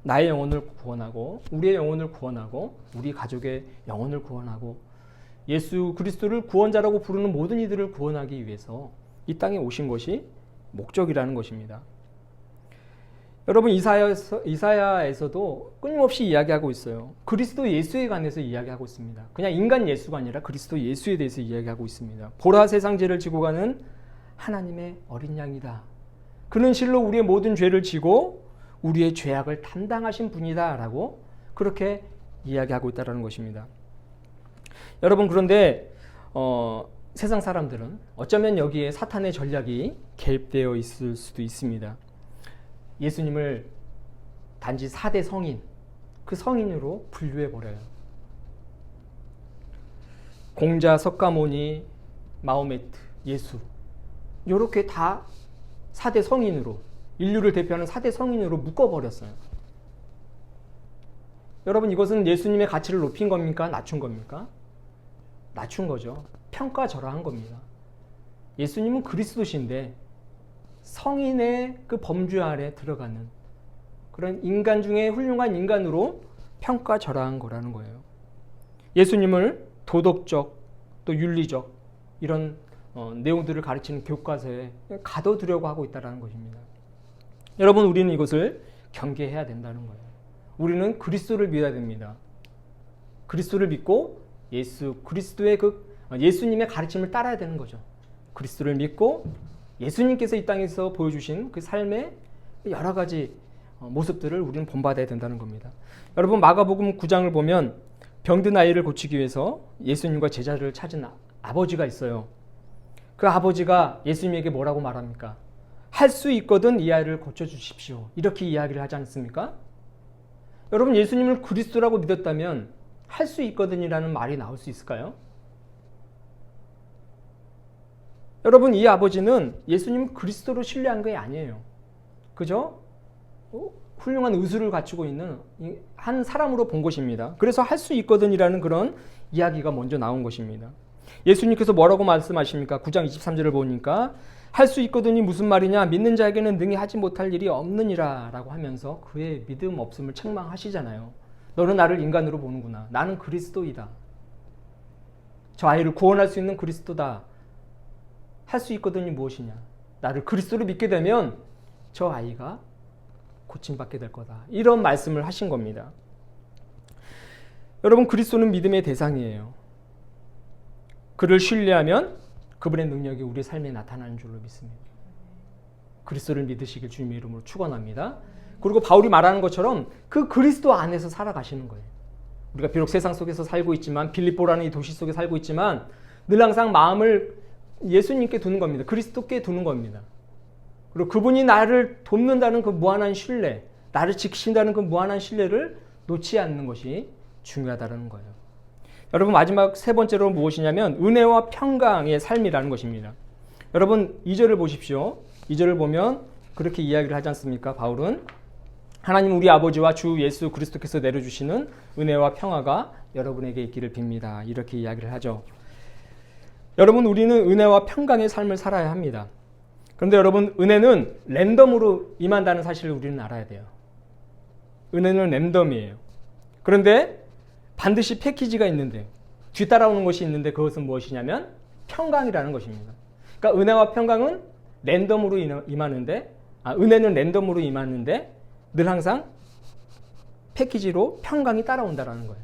나의 영혼을 구원하고 우리의 영혼을 구원하고 우리 가족의 영혼을 구원하고 예수 그리스도를 구원자라고 부르는 모든 이들을 구원하기 위해서 이 땅에 오신 것이 목적이라는 것입니다. 여러분, 이사야에서도 끊임없이 이야기하고 있어요. 그리스도 예수에 관해서 이야기하고 있습니다. 그냥 인간 예수가 아니라 그리스도 예수에 대해서 이야기하고 있습니다. 보라, 세상 죄를 지고 가는 하나님의 어린 양이다. 그는 실로 우리의 모든 죄를 지고 우리의 죄악을 담당하신 분이다 라고 그렇게 이야기하고 있다는 것입니다. 여러분, 그런데 세상 사람들은 어쩌면 여기에 사탄의 전략이 개입되어 있을 수도 있습니다. 예수님을 단지 4대 성인, 그 성인으로 분류해버려요. 공자, 석가모니, 마호메트, 예수 이렇게 다 4대 성인으로, 인류를 대표하는 4대 성인으로 묶어버렸어요. 여러분, 이것은 예수님의 가치를 높인 겁니까? 낮춘 겁니까? 낮춘 거죠. 평가절하한 겁니다. 예수님은 그리스도신데 성인의 그 범주 아래 들어가는 그런 인간 중에 훌륭한 인간으로 평가절하한 거라는 거예요. 예수님을 도덕적 또 윤리적 이런 내용들을 가르치는 교과서에 가둬두려고 하고 있다는 것입니다. 여러분, 우리는 이것을 경계해야 된다는 거예요. 우리는 그리스도를 믿어야 됩니다. 그리스도를 믿고 예수 그리스도의 예수님의 가르침을 따라야 되는 거죠. 그리스도를 믿고 예수님께서 이 땅에서 보여주신 그 삶의 여러 가지 모습들을 우리는 본받아야 된다는 겁니다. 여러분, 마가복음 9장을 보면 병든 아이를 고치기 위해서 예수님과 제자를 찾은 아버지가 있어요. 그 아버지가 예수님에게 뭐라고 말합니까? 할 수 있거든 이 아이를 고쳐주십시오. 이렇게 이야기를 하지 않습니까? 여러분, 예수님을 그리스도라고 믿었다면 할 수 있거든이라는 말이 나올 수 있을까요? 여러분, 이 아버지는 예수님 그리스도로 신뢰한 게 아니에요. 그죠? 훌륭한 의술을 갖추고 있는 한 사람으로 본 것입니다. 그래서 할 수 있거든이라는 그런 이야기가 먼저 나온 것입니다. 예수님께서 뭐라고 말씀하십니까? 9장 23절을 보니까 할 수 있거든이 무슨 말이냐? 믿는 자에게는 능히 하지 못할 일이 없느니라 라고 하면서 그의 믿음 없음을 책망하시잖아요. 너는 나를 인간으로 보는구나. 나는 그리스도이다. 저 아이를 구원할 수 있는 그리스도다. 할 수 있거든이 무엇이냐? 나를 그리스도로 믿게 되면 저 아이가 고침받게 될 거다. 이런 말씀을 하신 겁니다. 여러분, 그리스도는 믿음의 대상이에요. 그를 신뢰하면 그분의 능력이 우리 삶에 나타나는 줄로 믿습니다. 그리스도를 믿으시길 주님의 이름으로 축원합니다. 그리고 바울이 말하는 것처럼 그 그리스도 안에서 살아가시는 거예요. 우리가 비록 세상 속에서 살고 있지만, 빌립보라는 이 도시 속에 살고 있지만 늘 항상 마음을 예수님께 두는 겁니다. 그리스도께 두는 겁니다. 그리고 그분이 나를 돕는다는 그 무한한 신뢰, 나를 지키신다는 그 무한한 신뢰를 놓지 않는 것이 중요하다는 거예요. 여러분, 마지막 세 번째로 무엇이냐면 은혜와 평강의 삶이라는 것입니다. 여러분, 2절을 보십시오. 2절을 보면 그렇게 이야기를 하지 않습니까? 바울은 하나님 우리 아버지와 주 예수 그리스도께서 내려주시는 은혜와 평화가 여러분에게 있기를 빕니다. 이렇게 이야기를 하죠. 여러분, 우리는 은혜와 평강의 삶을 살아야 합니다. 그런데 여러분, 은혜는 랜덤으로 임한다는 사실을 우리는 알아야 돼요. 은혜는 랜덤이에요. 그런데 반드시 패키지가 있는데, 뒤따라오는 것이 있는데, 그것은 무엇이냐면 평강이라는 것입니다. 그러니까 은혜와 평강은 랜덤으로 임하는데, 은혜는 랜덤으로 임하는데 늘 항상 패키지로 평강이 따라온다는 거예요.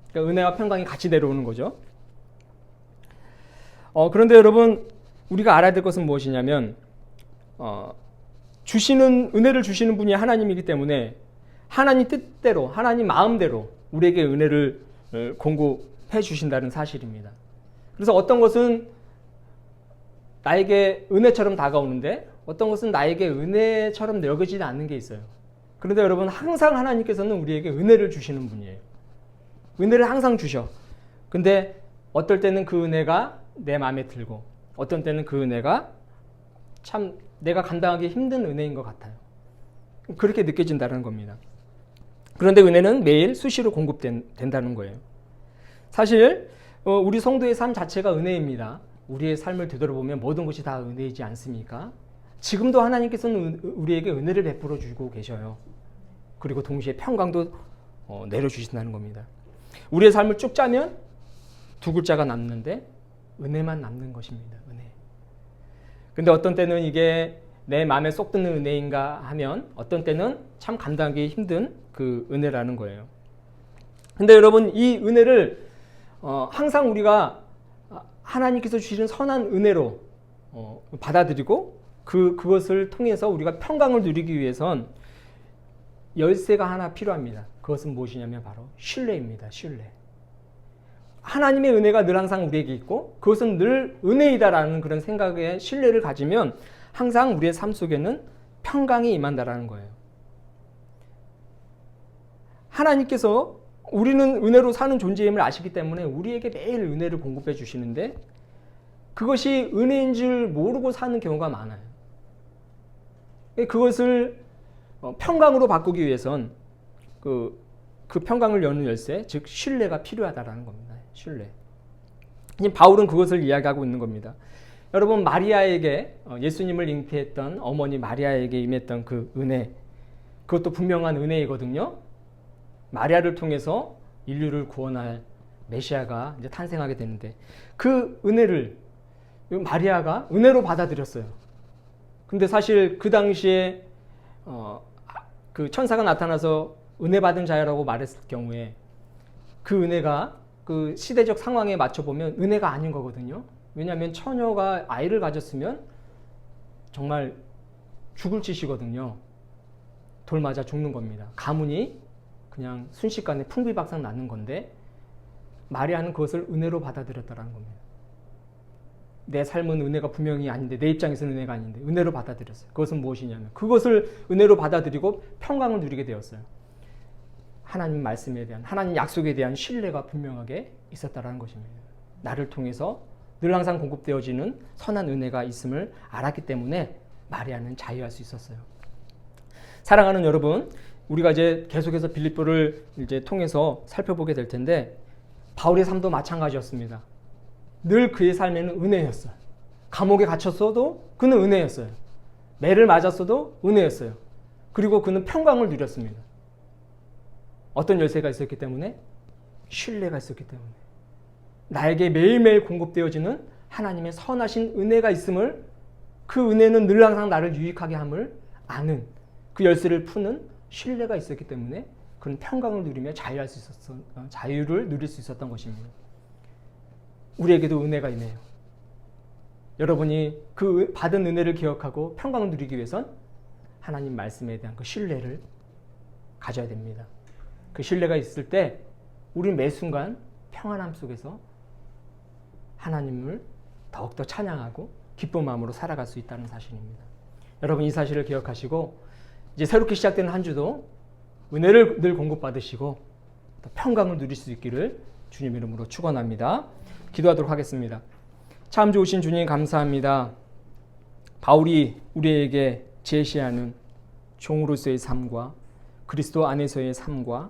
그러니까 은혜와 평강이 같이 내려오는 거죠. 그런데 여러분, 우리가 알아야 될 것은 무엇이냐면 은혜를 주시는 분이 하나님이기 때문에 하나님 뜻대로, 하나님 마음대로 우리에게 은혜를 공급해 주신다는 사실입니다. 그래서 어떤 것은 나에게 은혜처럼 다가오는데 어떤 것은 나에게 은혜처럼 여겨지지 않는 게 있어요. 그런데 여러분, 항상 하나님께서는 우리에게 은혜를 주시는 분이에요. 은혜를 항상 주셔. 근데 어떨 때는 그 은혜가 내 마음에 들고, 어떤 때는 그 은혜가 참 내가 감당하기 힘든 은혜인 것 같아요. 그렇게 느껴진다는 겁니다. 그런데 은혜는 매일 수시로 공급된다는 거예요. 사실 우리 성도의 삶 자체가 은혜입니다. 우리의 삶을 되돌아보면 모든 것이 다 은혜이지 않습니까? 지금도 하나님께서는 우리에게 은혜를 베풀어 주고 계셔요. 그리고 동시에 평강도 내려주신다는 겁니다. 우리의 삶을 쭉 짜면 두 글자가 남는데 은혜만 남는 것입니다. 은혜. 근데 어떤 때는 이게 내 마음에 쏙 드는 은혜인가 하면 어떤 때는 참 감당하기 힘든 그 은혜라는 거예요. 근데 여러분, 이 은혜를 항상 우리가 하나님께서 주시는 선한 은혜로 받아들이고 그것을 통해서 우리가 평강을 누리기 위해선 열쇠가 하나 필요합니다. 그것은 무엇이냐면 바로 신뢰입니다. 신뢰. 하나님의 은혜가 늘 항상 우리에게 있고 그것은 늘 은혜이다라는 그런 생각에 신뢰를 가지면 항상 우리의 삶 속에는 평강이 임한다라는 거예요. 하나님께서 우리는 은혜로 사는 존재임을 아시기 때문에 우리에게 매일 은혜를 공급해 주시는데 그것이 은혜인 줄 모르고 사는 경우가 많아요. 그것을 평강으로 바꾸기 위해선 그 평강을 여는 열쇠, 즉 신뢰가 필요하다라는 겁니다. 신뢰. 바울은 그것을 이야기하고 있는 겁니다. 여러분, 마리아에게 예수님을 잉태했던 어머니 마리아에게 임했던 그 은혜, 그것도 분명한 은혜이거든요. 마리아를 통해서 인류를 구원할 메시아가 이제 탄생하게 되는데 그 은혜를 마리아가 은혜로 받아들였어요. 근데 사실 그 당시에 그 천사가 나타나서 은혜 받은 자라고 말했을 경우에 그 은혜가 그 시대적 상황에 맞춰보면 은혜가 아닌 거거든요. 왜냐하면 처녀가 아이를 가졌으면 정말 죽을 짓이거든요. 돌 맞아 죽는 겁니다. 가문이 그냥 순식간에 풍비박산 나는 건데 마리아는 그것을 은혜로 받아들였다는 겁니다. 내 삶은 은혜가 분명히 아닌데, 내 입장에서는 은혜가 아닌데 은혜로 받아들였어요. 그것은 무엇이냐면 그것을 은혜로 받아들이고 평강을 누리게 되었어요. 하나님 말씀에 대한, 하나님 약속에 대한 신뢰가 분명하게 있었다는 것입니다. 나를 통해서 늘 항상 공급되어지는 선한 은혜가 있음을 알았기 때문에 마리아는 자유할 수 있었어요. 사랑하는 여러분, 우리가 이제 계속해서 빌립보를 이제 통해서 살펴보게 될 텐데 바울의 삶도 마찬가지였습니다. 늘 그의 삶에는 은혜였어요. 감옥에 갇혔어도 그는 은혜였어요. 매를 맞았어도 은혜였어요. 그리고 그는 평강을 누렸습니다. 어떤 열쇠가 있었기 때문에? 신뢰가 있었기 때문에. 나에게 매일매일 공급되어지는 하나님의 선하신 은혜가 있음을, 그 은혜는 늘 항상 나를 유익하게 함을 아는, 그 열쇠를 푸는 신뢰가 있었기 때문에 그는 평강을 누리며 자유를 누릴 수 있었던 것입니다. 우리에게도 은혜가 있네요. 여러분이 그 받은 은혜를 기억하고 평강을 누리기 위해선 하나님 말씀에 대한 그 신뢰를 가져야 됩니다. 그 신뢰가 있을 때 우리 매 순간 평안함 속에서 하나님을 더욱더 찬양하고 기쁜 마음으로 살아갈 수 있다는 사실입니다. 여러분 이 사실을 기억하시고 이제 새롭게 시작되는 한 주도 은혜를 늘 공급받으시고 또 평강을 누릴 수 있기를 주님 이름으로 축원합니다. 기도하도록 하겠습니다. 참 좋으신 주님 감사합니다. 바울이 우리에게 제시하는 종으로서의 삶과 그리스도 안에서의 삶과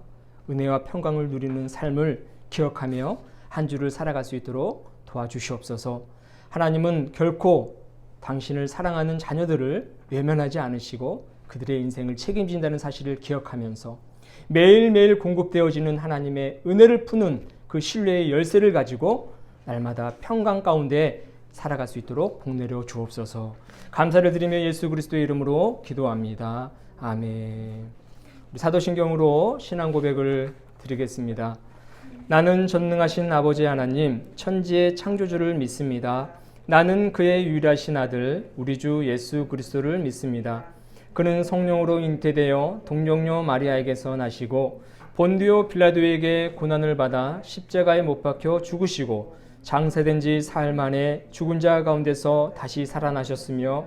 은혜와 평강을 누리는 삶을 기억하며 한 주를 살아갈 수 있도록 도와주시옵소서. 하나님은 결코 당신을 사랑하는 자녀들을 외면하지 않으시고 그들의 인생을 책임진다는 사실을 기억하면서 매일매일 공급되어지는 하나님의 은혜를 푸는 그 신뢰의 열쇠를 가지고 날마다 평강 가운데 살아갈 수 있도록 복내려 주옵소서. 감사를 드리며 예수 그리스도의 이름으로 기도합니다. 아멘. 우리 사도신경으로 신앙 고백을 드리겠습니다. 나는 전능하신 아버지 하나님, 천지의 창조주를 믿습니다. 나는 그의 유일하신 아들, 우리 주 예수 그리스도를 믿습니다. 그는 성령으로 잉태되어 동정녀 마리아에게서 나시고 본디오 빌라도에게 고난을 받아 십자가에 못 박혀 죽으시고 장세된 지 사흘 만에 죽은 자 가운데서 다시 살아나셨으며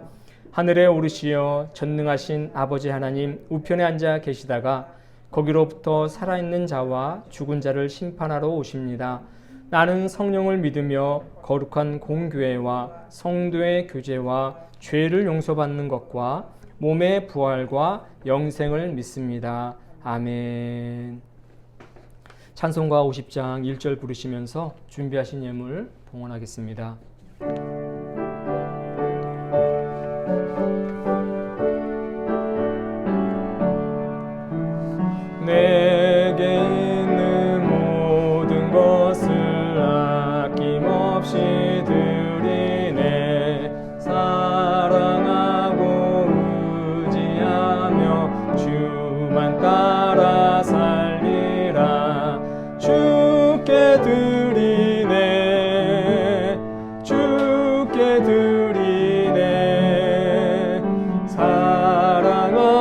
하늘에 오르시어 전능하신 아버지 하나님 우편에 앉아 계시다가 거기로부터 살아있는 자와 죽은 자를 심판하러 오십니다. 나는 성령을 믿으며 거룩한 공교회와 성도의 교제와 죄를 용서받는 것과 몸의 부활과 영생을 믿습니다. 아멘. 찬송가 50장 1절 부르시면서 준비하신 예물 봉헌하겠습니다. 내게 있는 모든 것을 아낌없이 드리네. 사랑하고 의지하며 주만 따라 살리라. 주께 드리네. 주께 드리네. 사랑하는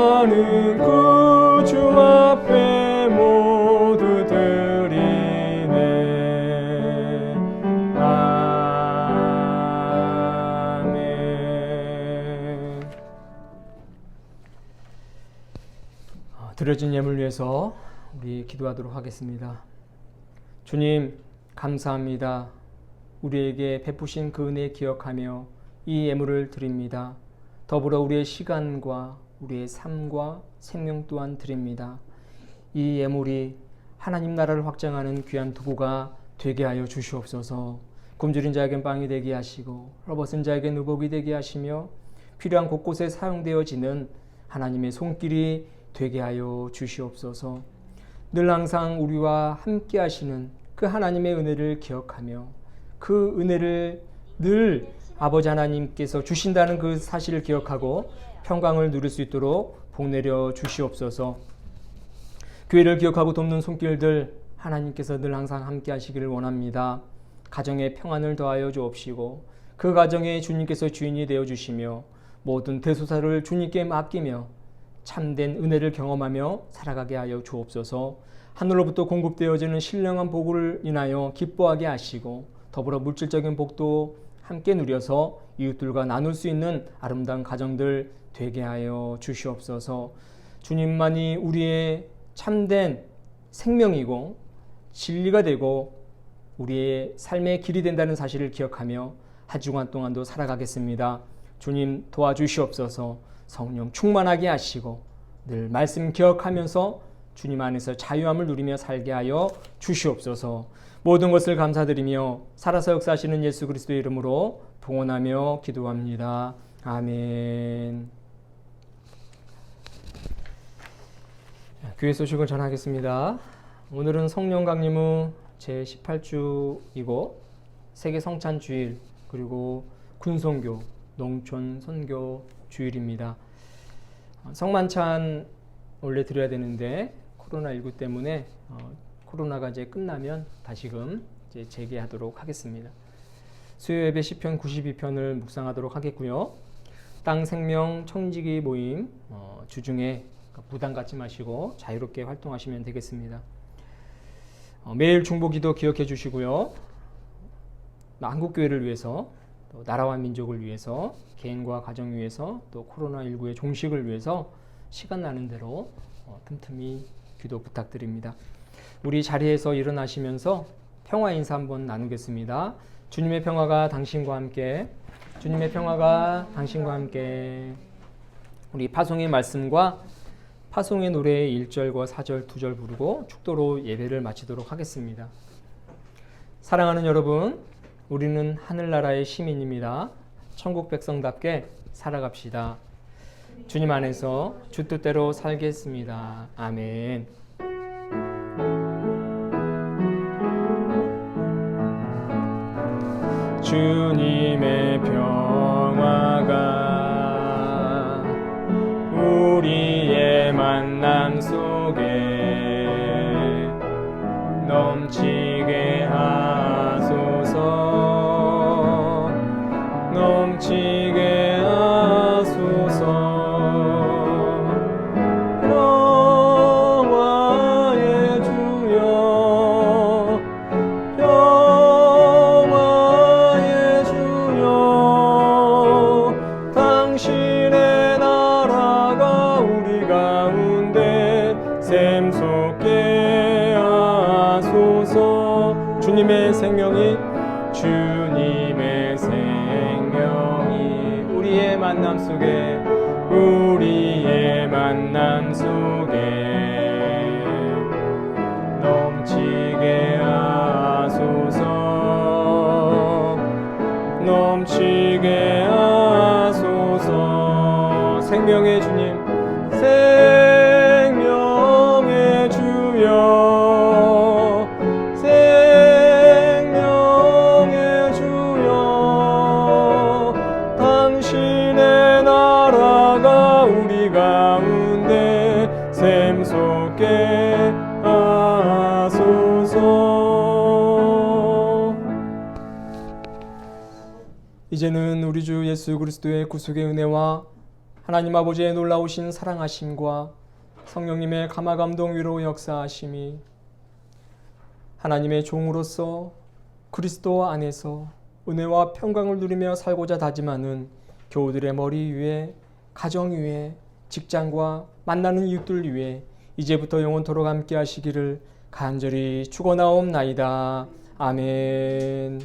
구주 앞에 모두 드리네. 아멘. 드려진 예물 위해서 우리 기도하도록 하겠습니다. 주님 감사합니다. 우리에게 베푸신 그 은혜 기억하며 이 예물을 드립니다. 더불어 우리의 시간과 우리의 삶과 생명 또한 드립니다. 이 예물이 하나님 나라를 확장하는 귀한 도구가 되게 하여 주시옵소서. 굶주린 자에겐 빵이 되게 하시고 헐벗은 자에겐 의복이 되게 하시며 필요한 곳곳에 사용되어지는 하나님의 손길이 되게 하여 주시옵소서. 늘 항상 우리와 함께 하시는 그 하나님의 은혜를 기억하며 그 은혜를 늘 아버지 하나님께서 주신다는 그 사실을 기억하고 평강을 누릴 수 있도록 복내려 주시옵소서. 교회를 기억하고 돕는 손길들 하나님께서 늘 항상 함께 하시기를 원합니다. 가정에 평안을 더하여 주옵시고 그 가정에 주님께서 주인이 되어 주시며 모든 대소사를 주님께 맡기며 참된 은혜를 경험하며 살아가게 하여 주옵소서. 하늘로부터 공급되어지는 신령한 복을 인하여 기뻐하게 하시고 더불어 물질적인 복도 함께 누려서 이웃들과 나눌 수 있는 아름다운 가정들 되게 하여 주시옵소서. 주님만이 우리의 참된 생명이고 진리가 되고 우리의 삶의 길이 된다는 사실을 기억하며 한 주간 동안도 살아가겠습니다. 주님 도와주시옵소서. 성령 충만하게 하시고 늘 말씀 기억하면서 주님 안에서 자유함을 누리며 살게 하여 주시옵소서. 모든 것을 감사드리며 살아서 역사하시는 예수 그리스도의 이름으로 봉헌하며 기도합니다. 아멘. 교회 소식을 전하겠습니다. 오늘은 성령 강림 후 제18주이고 세계 성찬 주일 그리고 군선교 농촌 선교 주일입니다. 성만찬 원래 드려야 되는데 코로나19 때문에 코로나가 이제 끝나면 다시금 이제 재개하도록 하겠습니다. 수요 예배 시편 92편을 묵상하도록 하겠고요. 땅 생명 청지기 모임 주중에 부담 갖지 마시고 자유롭게 활동하시면 되겠습니다. 매일 중보기도 기억해 주시고요. 한국교회를 위해서, 또 나라와 민족을 위해서, 개인과 가정 위해서, 또 코로나19의 종식을 위해서 시간 나는 대로 틈틈이 기도 부탁드립니다. 우리 자리에서 일어나시면서 평화 인사 한번 나누겠습니다. 주님의 평화가 당신과 함께, 주님의 평화가 당신과 함께. 우리 파송의 말씀과 파송의 노래의 1절과 4절, 2절 부르고 축도로 예배를 마치도록 하겠습니다. 사랑하는 여러분, 우리는 하늘나라의 시민입니다. 천국 백성답게 살아갑시다. 주님 안에서 주 뜻대로 살겠습니다. 아멘. 주님의 평화가 우리의 만남 속에 넘치게 하소서, 넘치게 하소서. 평화의 주여, 평화의 주여, 당신의 나라가 우리 가운데 샘솟게 하소서. 주님의 생명이, 주님의 생명이 우리의 만남 속에, 우리의 만남 속에 넘치게 하소서, 넘치게 하소서. 생명의 주님, 생명의 주여, 생명의 주여, 당신의 나라가 우리 가운데 샘솟게 하소서. 이제는 우리 주 예수 그리스도의 구속의 은혜와 하나님 아버지의 놀라우신 사랑하심과 성령님의 감화감동 위로 역사하심이 하나님의 종으로서 그리스도 안에서 은혜와 평강을 누리며 살고자 다짐하는 교우들의 머리 위에, 가정 위에, 직장과 만나는 이웃들 위에 이제부터 영원토록 함께 하시기를 간절히 축원하옵나이다. 아멘.